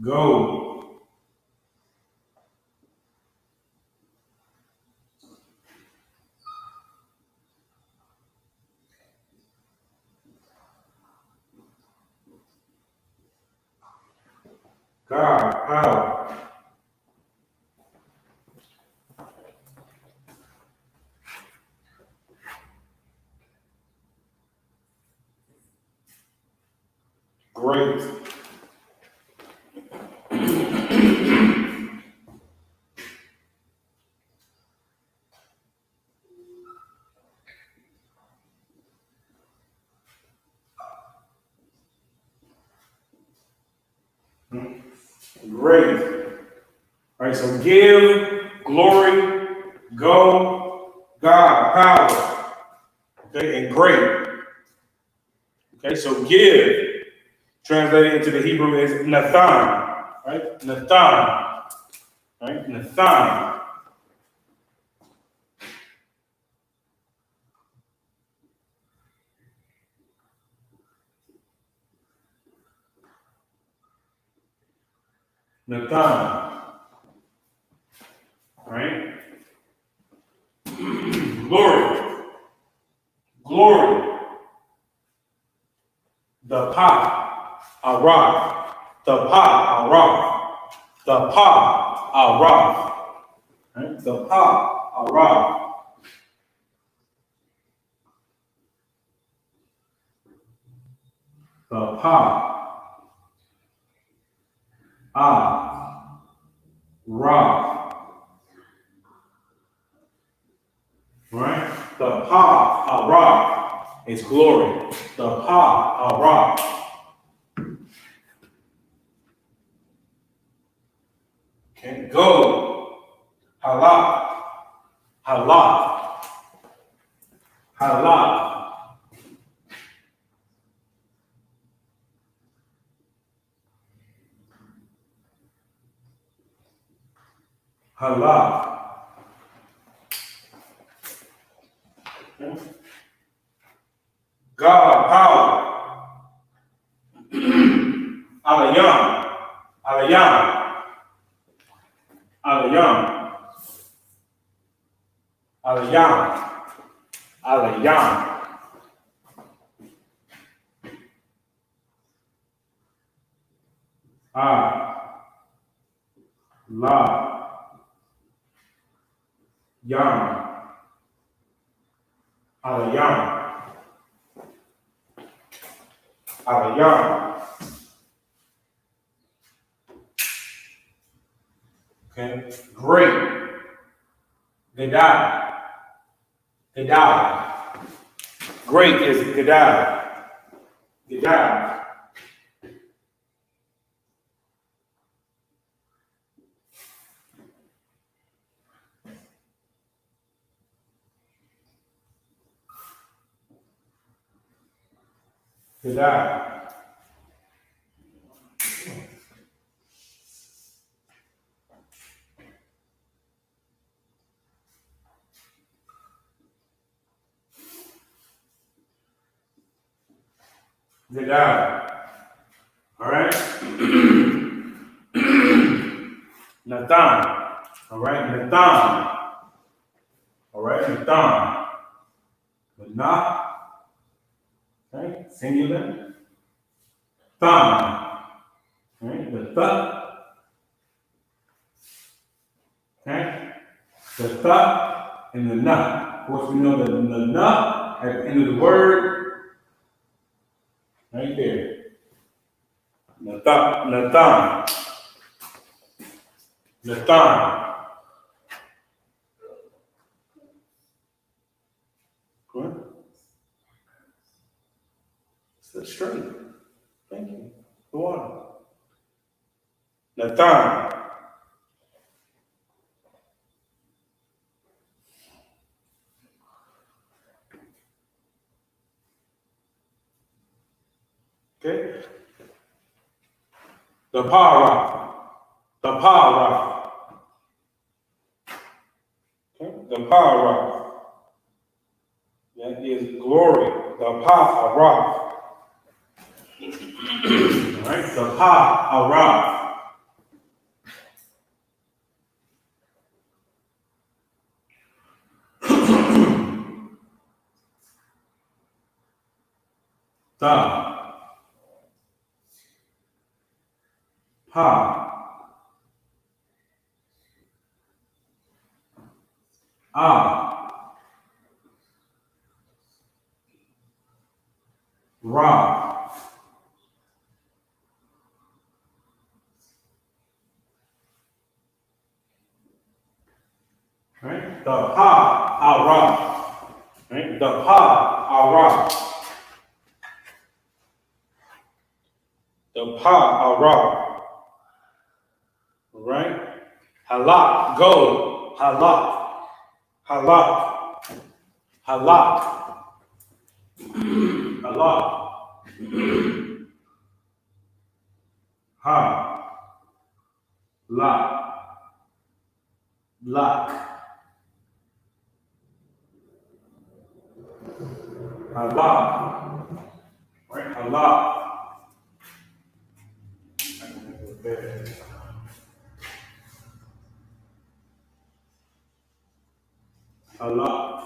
Go, God, power. Great, great. All right, so give, glory, go, God, power. Okay, and great. Okay, so give, translated into the Hebrew is Nathan. Right, Nathan. Right, Nathan. Nathan. Right, glory, glory. The Pa, Araf. The Pa, Araf. The Pa, Araf. Right? The Pa, Araf. The Pa, Ra. Right? The Pa, Araf is glory. The Pa, Araf. Okay, go. Halak. Halak. Halak. Halak. Okay. God, power. Alayam. Alayam. Alayam. Alayam. Alayam. La. Yam. Alayam. Alayam. Okay. Great. Gadai. Gadai. Great is Gadai. Gadai. Gadai. Gadai. All right. Nathan. All right. Nathan. All right. Nathan. Nathan. Okay. Singular. Thumb. Right? The th. Okay. The th and the na. Of course, we know the na at the end of the word. Right there. Nathan. Good. Sit straight. Thank you. The water. Nathan. Okay. The power. Okay. The power. That is glory. The power. All right. The power. The pa ra. Right? The pa ra. Right? The pa ra. The pa ra. Right? Halak, go. Halak. Halak. Halak. Halak. Ha. La. Lock. Halak. Right? Halak. Halak.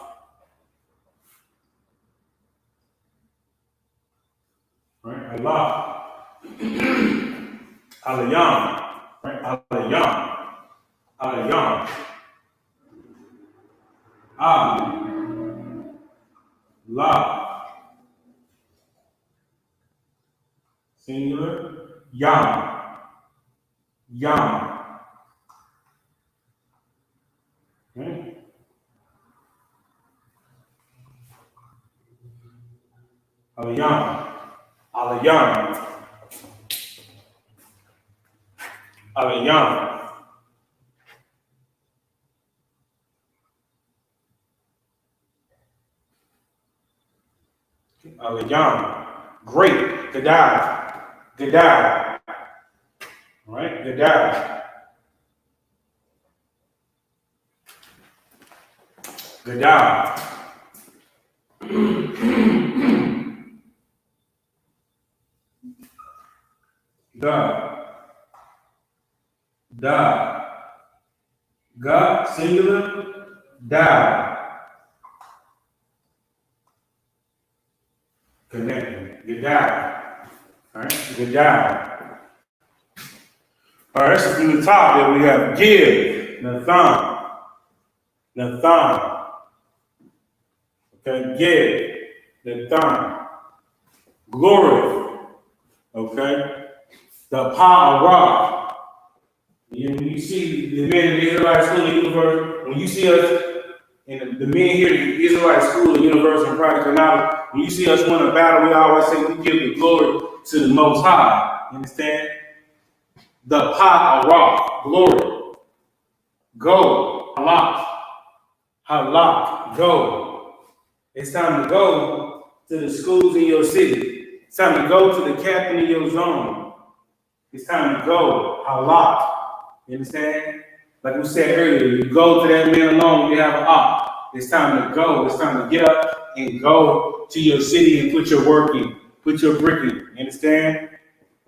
Right? Halak. Alayam. Right? Alayam. Alayam. La. Singular. Yam. Yam. Okay. Alayam. Alayam. Alayam. Alayam. Great. Qadash. Qadash. All right. Qadash. Qadash. Ga, singular, da. Connecting. Gada. All right. Gada. All right. So from the top there we have give. Nathan. Okay. Give. Nathan. Glory. Okay. The power. When you see the men in the Israelite School of Universe, when you see us, and the men here in the Israelite School of Universe and Practical Knowledge, when you see us win a battle, we always say we give the glory to the Most High. You understand? The power, glory. Go, halak, go. It's time to go to the schools in your city. It's time to go to the captain in your zone. It's time to go, halak. You understand? Like we said earlier, you go to that man alone, you have an op. It's time to go. It's time to get up and go to your city and put your work in. Put your brick in. You understand?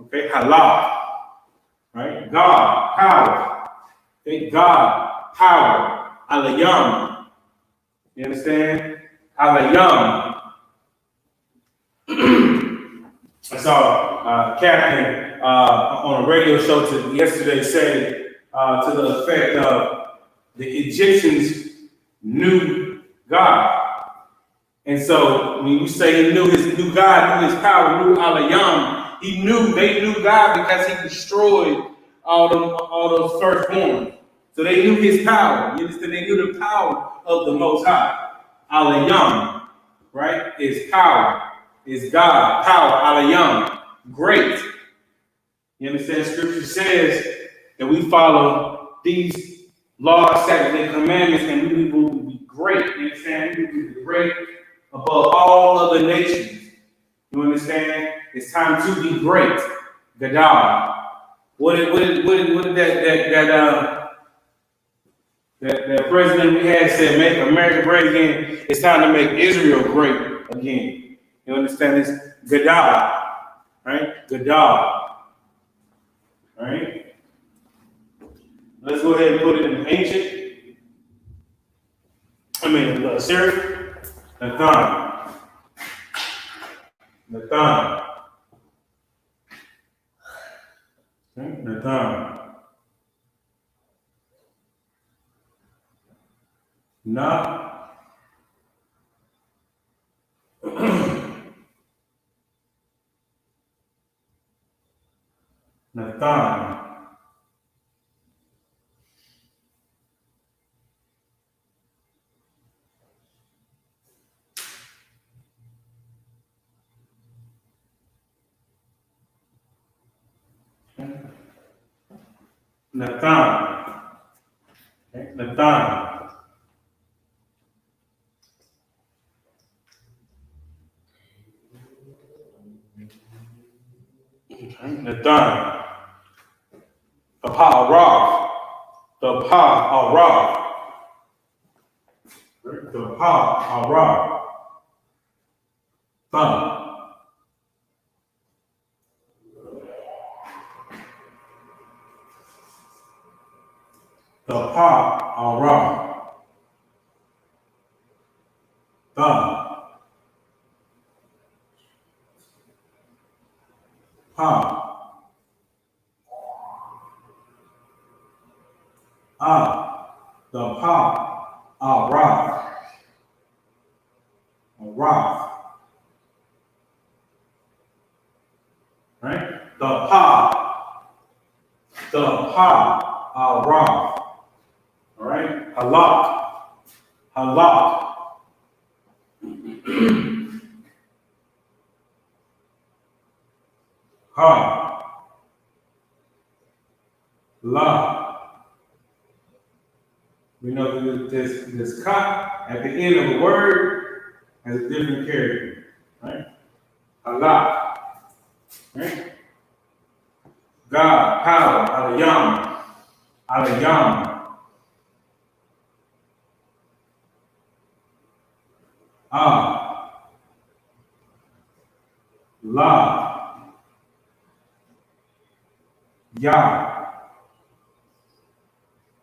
Okay, halal. Right? God, power. Okay, God, power. Alayam. You understand? Alayam. I saw Captain on a radio show yesterday say to the effect of the Egyptians knew God. And so when you say he knew God, knew his power, knew Alayam, They knew God because he destroyed all those firstborn. So they knew his power. You understand? They knew the power of the Most High. Alayam, right? Is power. Is God. Power. Alayam. Great. You understand? Scripture says that we follow these laws, statutes, and commandments, and we will be great. You understand? We will be great above all other nations. You understand? It's time to be great. Gadal. What did that president we had said, make America great again? It's time to make Israel great again. You understand this? Gadal. Right? Gadal. Right? Let's go ahead and put it in ancient. Syrian. Nathan. Nathan. Okay? Nathan. Na. Nathan. Nathan. Okay? Nathan. Okay? Nathan. The Pa'arav. The Pa'arav. The Pa'arav. Thumb. The Pa'arav. Thumb. Pa. The Pa'arav. Arav. Right? The Pa'arav. All right? Halak. Halak. Ha. La. We know that this ka at the end of a word has a different character. Right? Halak. Right? God, power, alayam. Alayam. La. Ya.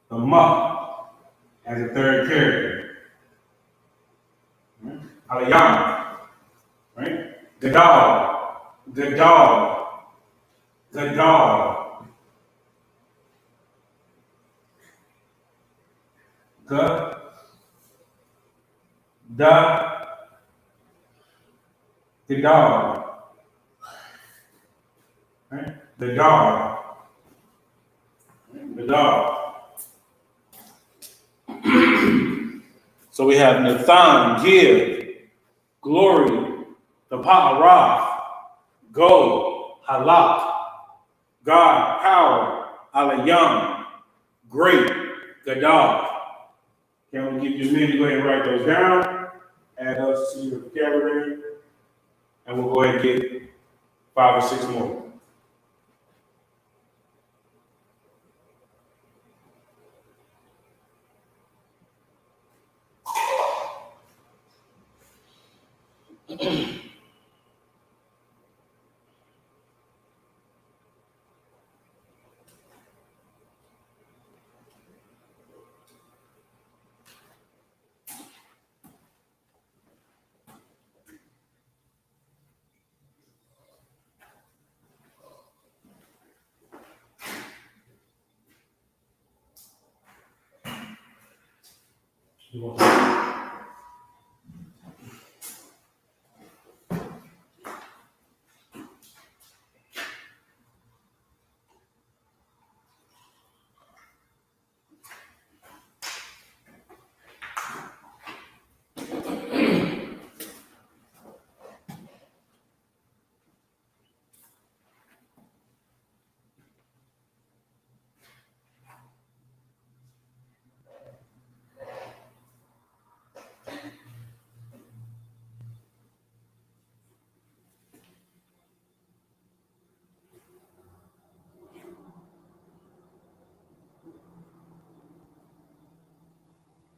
The ma as a third character. Right? Alayam. Right? Gadal. Gadal. Gadal. Ga. Da. Gadal. Right? The dog. The dog. So we have Nathan, give, glory, the Pa'arav, go, halak, God, power, alayam, great, gadal. Can we give you a minute to go ahead and write those down, add those to your vocabulary, and we'll go ahead and get 5 or 6 more.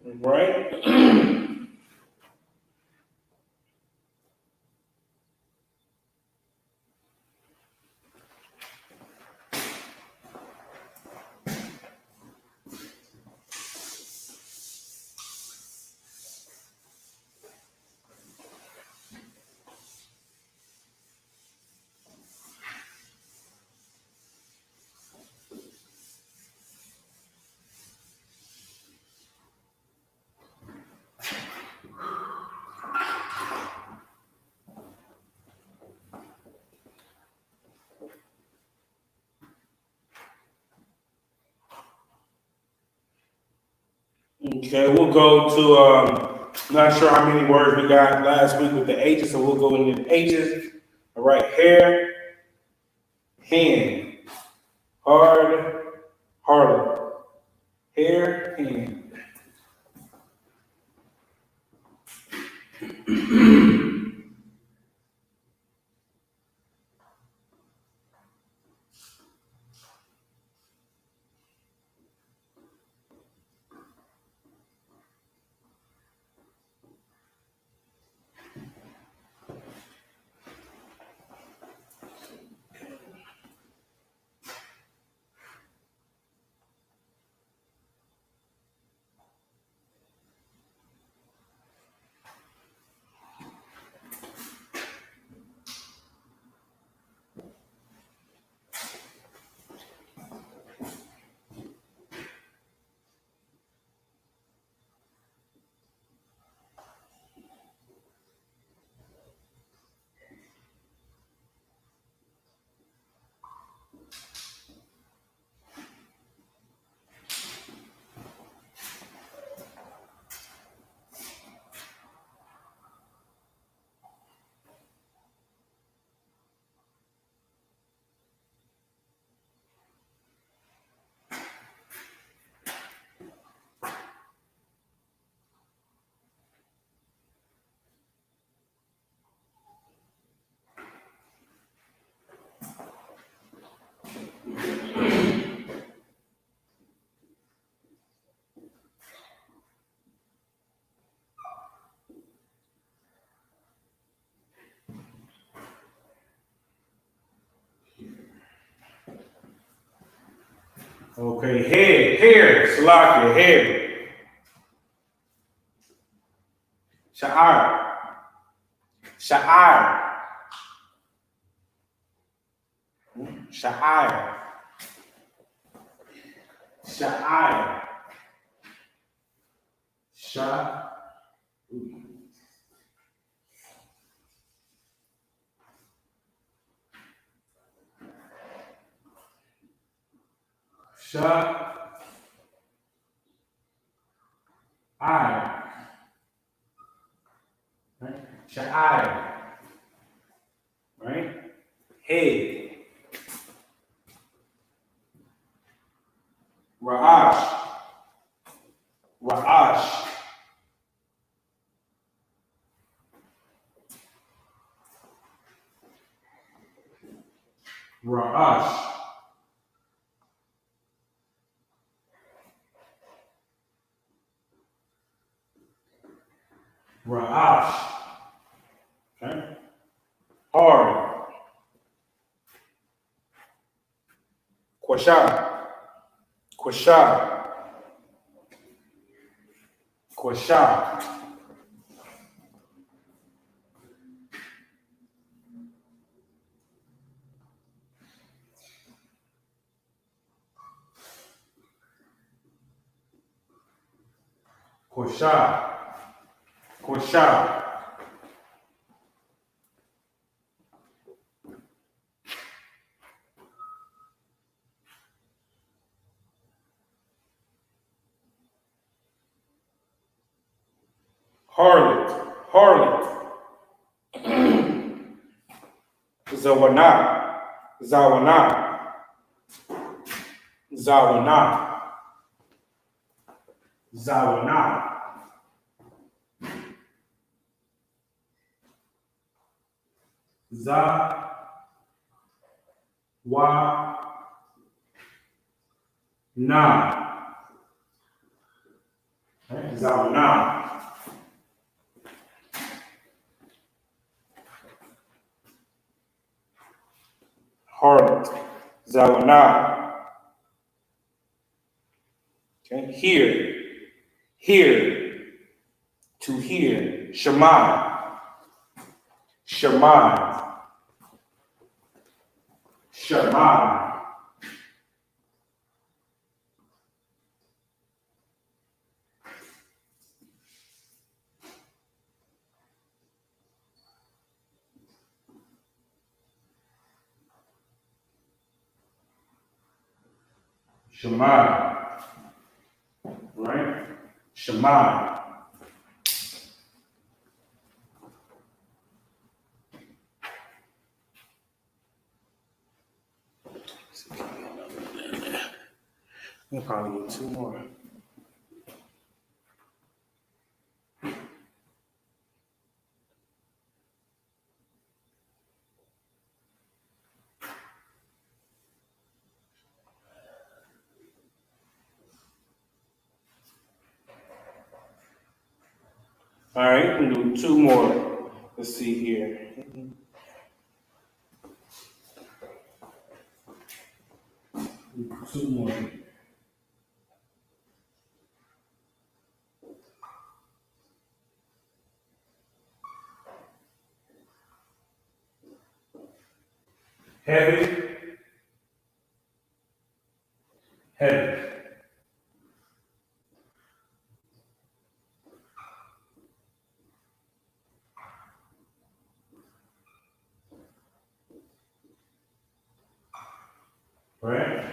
Right? Okay, we'll go to, not sure how many words we got last week with the H's, so we'll go into the H's. All right, hair, hand, hard, harder, hair, hand. Okay, head, hair, Salakia, hair. Sha'ar, sha'ar, sha'ar, sha'ar, sha, sha'ar, right? Sha'ar, right? Head, ra'ash, ra'ash, ra'ash, ra'ash, okay? Hard, quasha, quasha, quasha, quasha, quasha, harlot, harlot, zawana, zawana, zawana, zawana, za, wa, na, right? Zawana. Heart, Zawana. Okay, hear, to hear, Shema, Shema, Shema. Shema, right? Shema. We'll probably get two more. All right, we can do two more. Let's see here. Two more. Heavy, heavy. Right?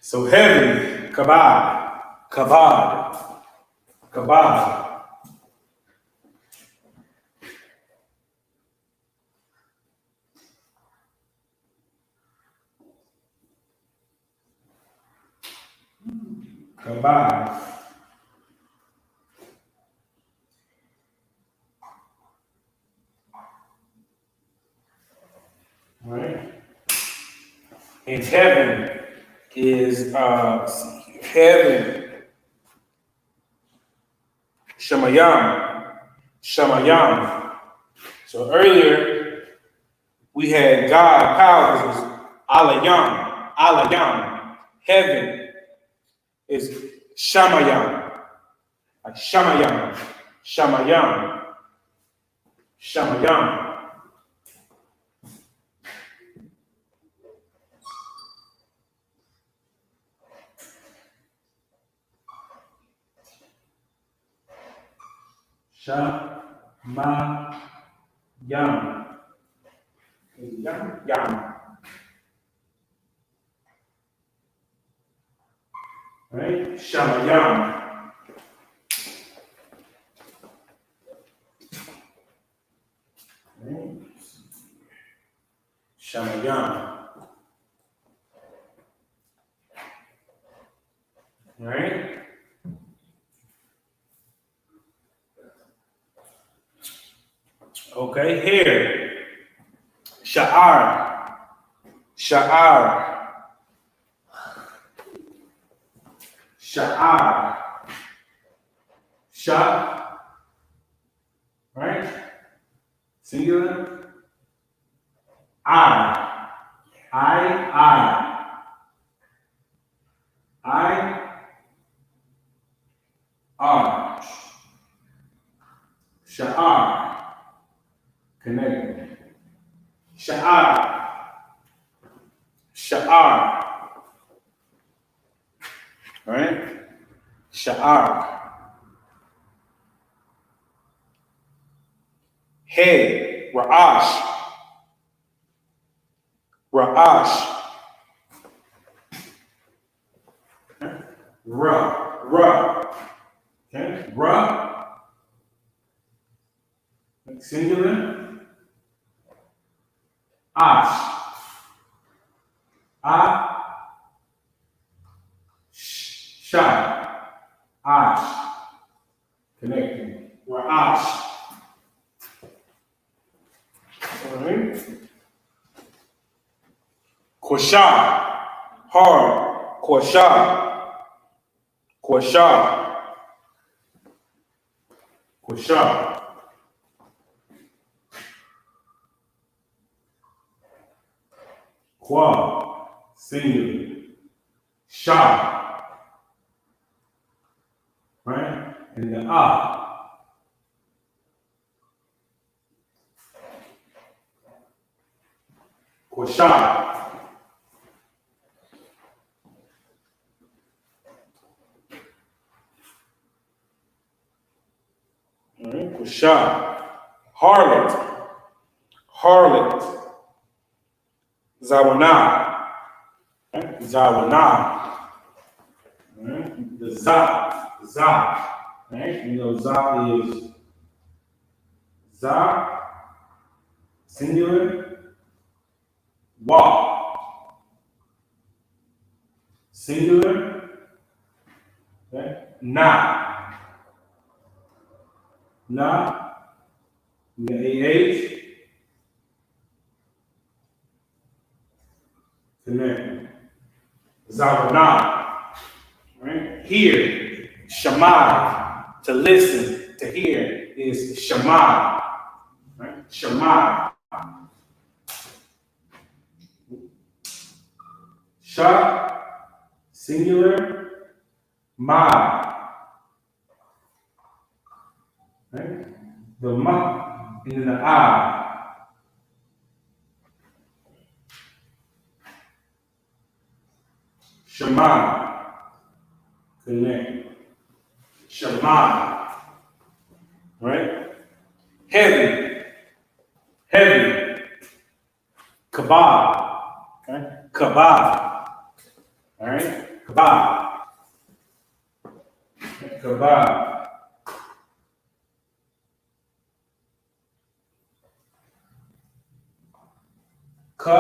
So heavy, kabad, kabad, kabad. Kabad. Right? And heaven is heaven. Shamayam. Shamayam. So earlier we had God power, which was Alayam. Alayam. Heaven is Shamayam. Like Shamayam. Shamayam. Shamayam. Shamayam. Yam. Yam. Right? Shamayam. Right? Shamayam. Right? Okay, here. Sha'ar. Sha'ar. Sha'ar. Sha. Right? Singular. I. I. R. Sha'ar. Connected. Sha'ar. Sha'ar. Right? Sha'ar. Head. Ra'ash. Ra'ash. Ra. Okay? Ra. Singular. Ash. Sha. Ash. Connecting. Ra'ash. All right. Quashah, hard. Quashah, Quashah, Quashah. Qua, singular. Shah, right? And the ah. Quashah. All right, Quashah. Harlot, harlot. Zawana, right? Zawana. Right? The za, right? You know, za is za, singular, wa, singular, okay? Na, the AH, connect. Zawana, right? Hear, shamai, to listen, to hear is shamai, right? Shamai. Sha, singular, ma, right? The ma and then the I. Shema, connect. Shema, right? Heavy, heavy. Kabah, okay? Kabah, all right? Kabah, kabah. Ka,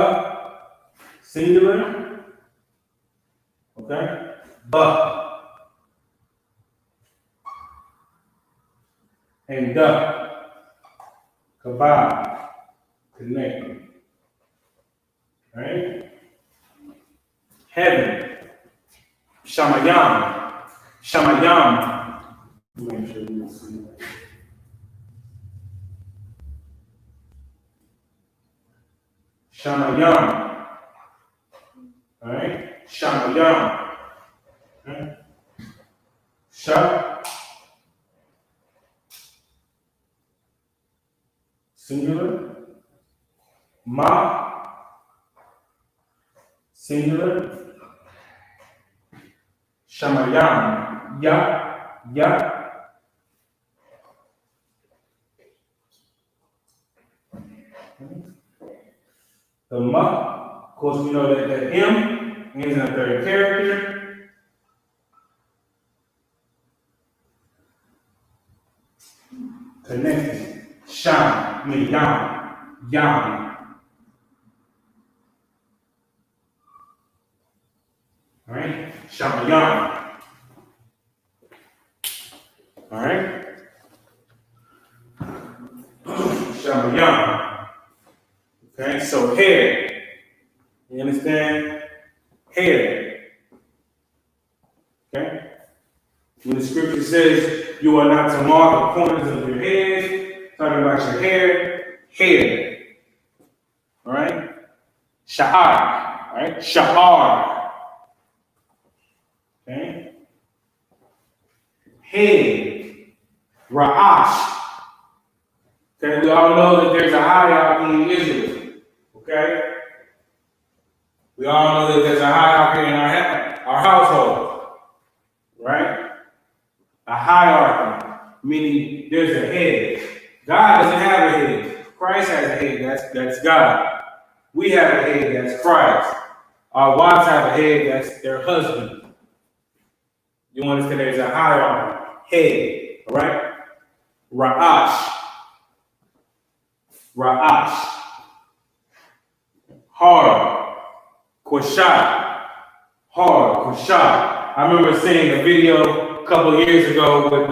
singular, okay? Ba, and da, kabah, connect. All right? Heaven, shamayam, shamayam. Make sure you see that. Shamayam. All right? Shamayam. Okay? Sha. Singular. Ma. Singular. Shamayam. Ya. Ya. The ma, of course, we know that the M ends in a third character. Connected. Sham, meaning yam, yam. All right? Shamayam. All right? Shamayam. Okay, so hair. You understand? Hair. Okay? When the scripture says you are not to mark the corners of your head, talking about your hair. All right? Sha'ar. All right? Sha'ar. Okay? Head. Ra'ash. Okay, we all know that there's a hierarchy in Israel. Okay? We all know that there's a hierarchy in our household. Right? A hierarchy, meaning there's a head. God doesn't have a head. Christ has a head. That's God. We have a head. That's Christ. Our wives have a head. That's their husband. You understand? There's a hierarchy. Head. All right? Ra'ash. Ra'ash. Hard. Quashah. Hard. Quashah. I remember seeing a video a couple of years ago with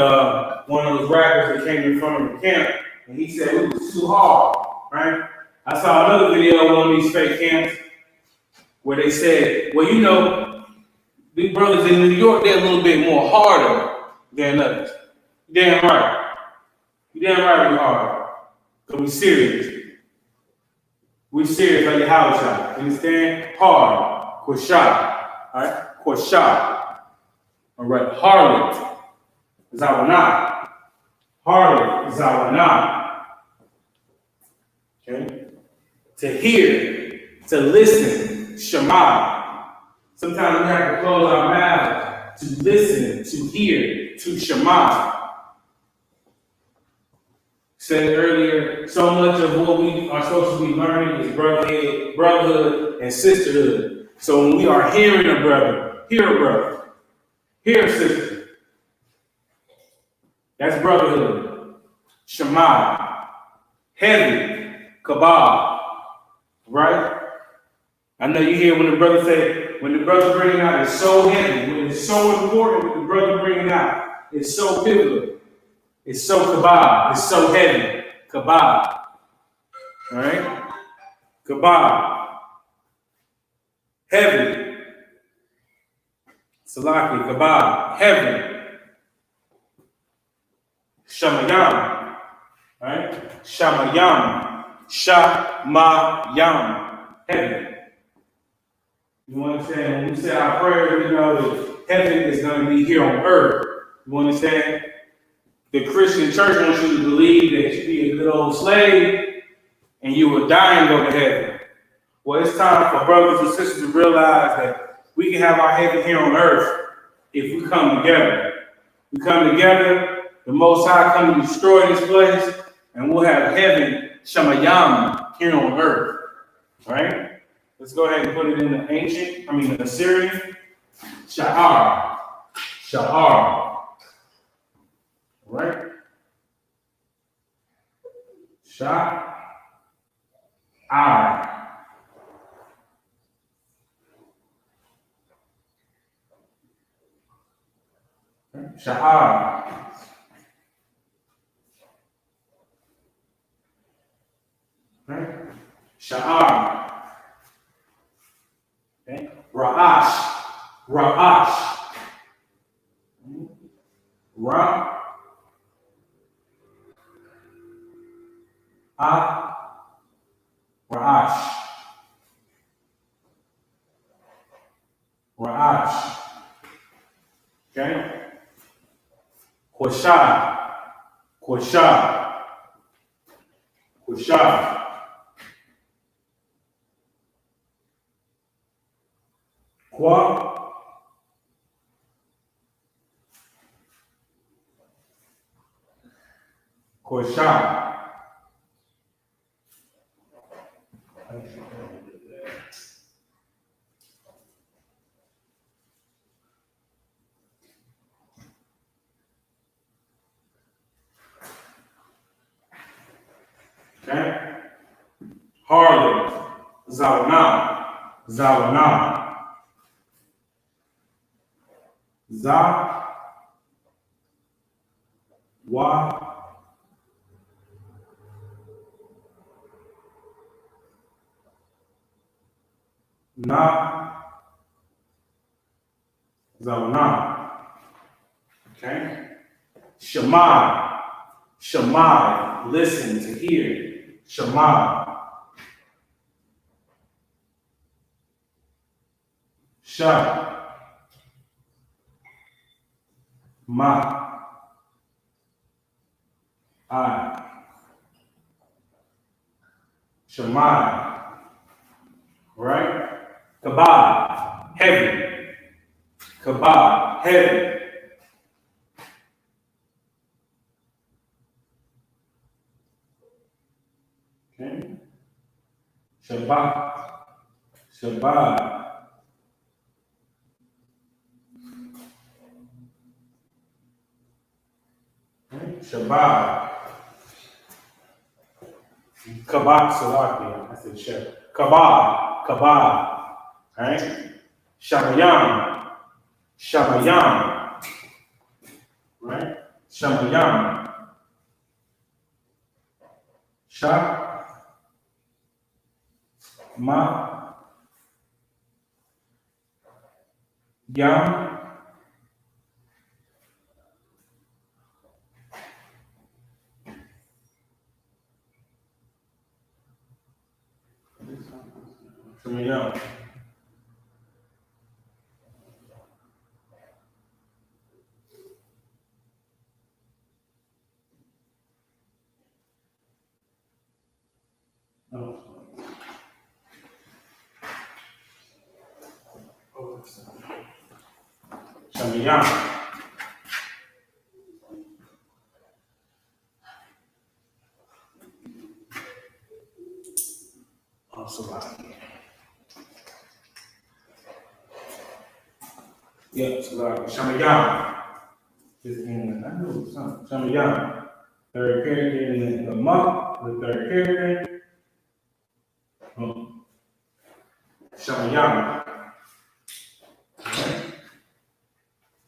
one of those rappers that came in front of the camp, and he said it was too hard, right? I saw another video of one of these fake camps where they said, well, you know, the brothers in New York, they're a little bit more harder than others. You damn right. You damn right we're hard. Because we serious. We serious like your house shot. Understand? Hard. Quashah. Alright? Quashah. Alright. Harlot is our not. Harlot is our not. Okay? To hear, to listen, Shema. Sometimes we have to close our mouths to listen, to hear, to Shema. Said earlier, so much of what we are supposed to be learning is brotherhood and sisterhood. So when we are hearing a brother, hear a brother, hear a sister. That's brotherhood. Shema. Heavy. Kabbalah. Right? I know you hear when the brother say, when the brother bringing out is so heavy, when it's so important, when the brother bringing out, it's so pivotal. It's so kabbalah. It's so heavy. Kabbalah. All right? Kabbalah. Heavy. Salaki. Kabbalah. Heavy. Shamayam. All right? Shamayam. Shamayam. Heavy. You understand? When we say our prayer, we know that heaven is going to be here on earth. You understand? The Christian church wants you to believe that you be a good old slave and you will die and go to heaven. Well, it's time for brothers and sisters to realize that we can have our heaven here on earth if we come together. We come together, the Most High come to destroy this place, and we'll have heaven, Shamayam, here on earth. All right? Let's go ahead and put it in the Assyrian. Sha'ar. Sha'ar. Right? Sha'ar. Sha'ar. Right? Sha'ar. Okay? Ra'ash. Ra'ash. Ra. Ra'ash. Ra'ash. Okay? Quashah. Quashah. Quashah. Qua. Quashah. Okay? Harlot. Zawana. Zawana. Za. Wa. Na. Zawana. Okay? Shema. Shema. Listen to hear. Shema. Sha. Ma. I. Shema. Right? Kabah. Heavy. Kabah. Heavy. Okay? Shabbat. Shabbat. Okay? Shabbat. Kabah Salakia. I said Shab. Kabah. Kabah. Right? Shamayam. Shamayam. Right? Shamayam. Sha. Ma. Yam. Yam. Yam. Yeah, Shamayam. Just in, I know something. Shamayam. Third character in the month, the third character. Shamayam.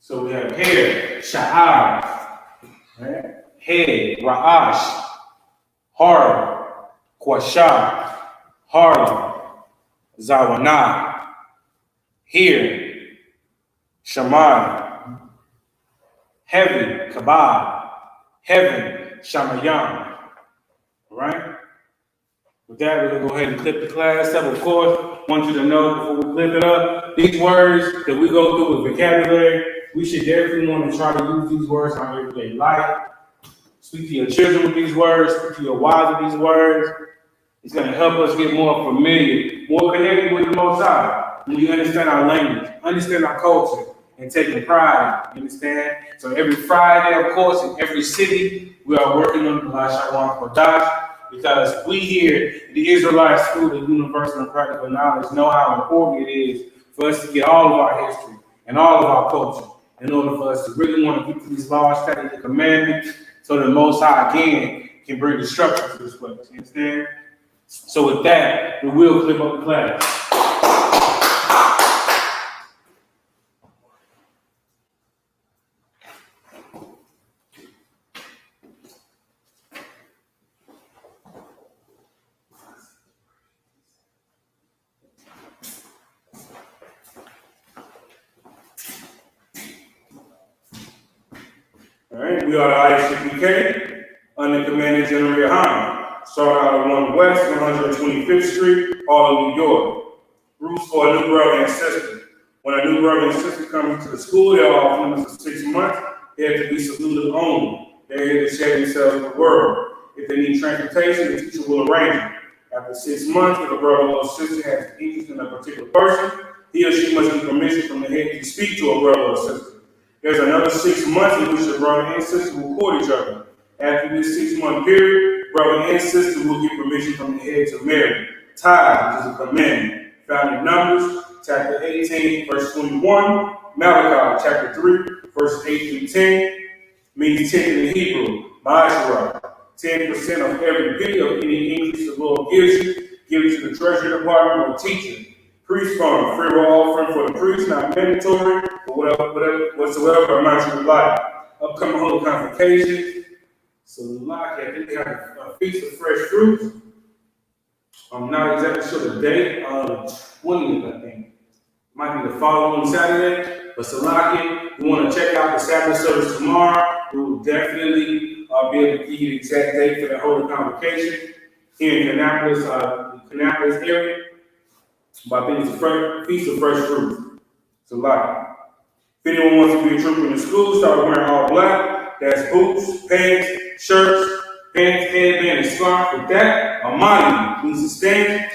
So we have hair, Sha'ar, right? Head, Ra'ash, Hard, Kwashah, Harlem, Zawana, here, Shaman, heavy, Kabab, heaven, Shamayam. All right? With that, we're going to go ahead and clip the class up. Of course, want you to know before we clip it up, these words that we go through with vocabulary, we should definitely want to try to use these words in our everyday life. Speak to your children with these words, speak to your wives with these words. It's going to help us get more familiar, more connected with the Most High. When we understand our language, understand our culture, and taking pride, you understand? So every Friday, of course, in every city, we are working on the Lashawan Qadash, because we here at the Israelite School of Universal and Practical Knowledge know how important it is for us to get all of our history and all of our culture in order for us to really want to get to these laws, statutes, and commandments so the Most High, again, can bring destruction to this place. You understand? So with that, we will clip up the class. All right, we are the ISCPK under Commander General Yohana. Start out at 1 West, 125th Street, Harlem, New York. Roots for a new brother and sister. When a new brother and sister come into the school, they are off limits for 6 months. They have to be saluted only. They're here to share themselves with the world. If they need transportation, the teacher will arrange it. After 6 months, if a brother or sister has interest in a particular person, he or she must get permission from the head to speak to a brother or sister. There's another 6 months in which the brother and sister will court each other. After this 6-month period, brother and sister will get permission from the head to marry. Tithe, which is a commandment, found in Numbers, chapter 18, verse 21, Malachi, chapter 3, verse 8 through 10, means 10 in Hebrew, Ma'asherah. 10% of every penny of any increase the Lord gives you, give it to the treasury department or teacher. Priest fund, free will offering for the priest, not mandatory, but whatsoever amount you would like. Upcoming holy convocation. So like I think they have a feast of fresh fruits. I'm not exactly sure the date, the 20th, I think. Might be the following Saturday, but Salaki, we want to check out the Sabbath service tomorrow. We will definitely be able to give you the exact date for the holy convocation here in Kannapolis area. But I think it's a feast of fresh fruit. Salaki. If anyone wants to be a trooper in the school, start wearing all black. That's boots, pants, shirts, pants, headband, and scarf. With that, Amani means to stand.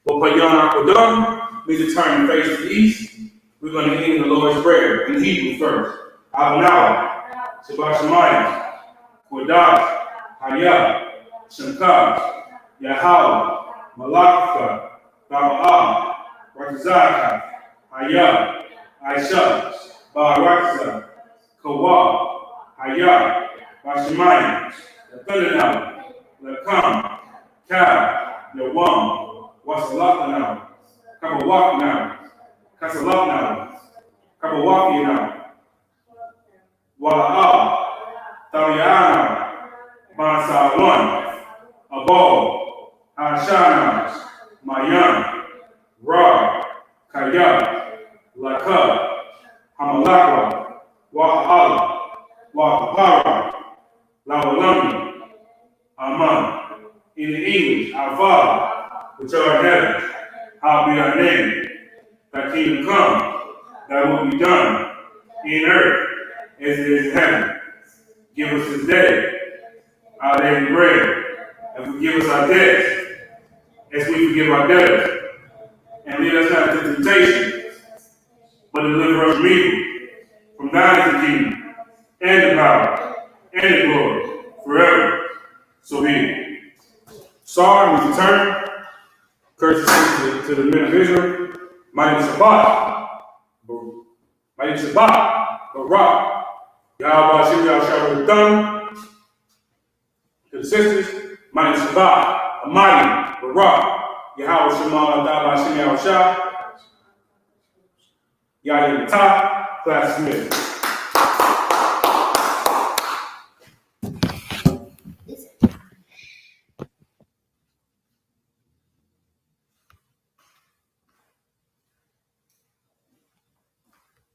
Opayan Akodam means to turn and face the east. We're going to end in the Lord's Prayer in Hebrew first. Adonai, Shabbat Shemayim, Qadash, Hayah, Shankar, Yahweh, Malakka, Ba'al, Rakazaka, Hayah, Aisha, Ba'arakza, Kawah, Hayah, Bashemayim, Lakananam, Lakam, Ka, Yawam, Wasalakana, Kabawakna, Kasalakna, Kabawakina, Wala'a, Tawiana, Bansawan, Abol, Hashanas, Mayan, Ra, Kaya, Laka, Apara, Lawalami, Aman. In the English, our Father, which art in heaven, hallowed be thy name. Thy kingdom come, thy will be done, in earth as it is in heaven. Give us this day our daily bread, and forgive us our debts, as we forgive our debtors. And lead us not into temptation, but deliver us from evil. From thine is the kingdom, and the power, and the glory, forever. So be it. Sorry, we return. Courtesy to the men of Israel. Mighty Shabbat. Mighty Shabbat. Barak. Yahweh Hashem Yahshua Thumb. To the sisters. Mighty Shabbat. Almighty. Barak. Yahweh Shema Adab Hashem Yahshua. Yahweh the top. Class Smith.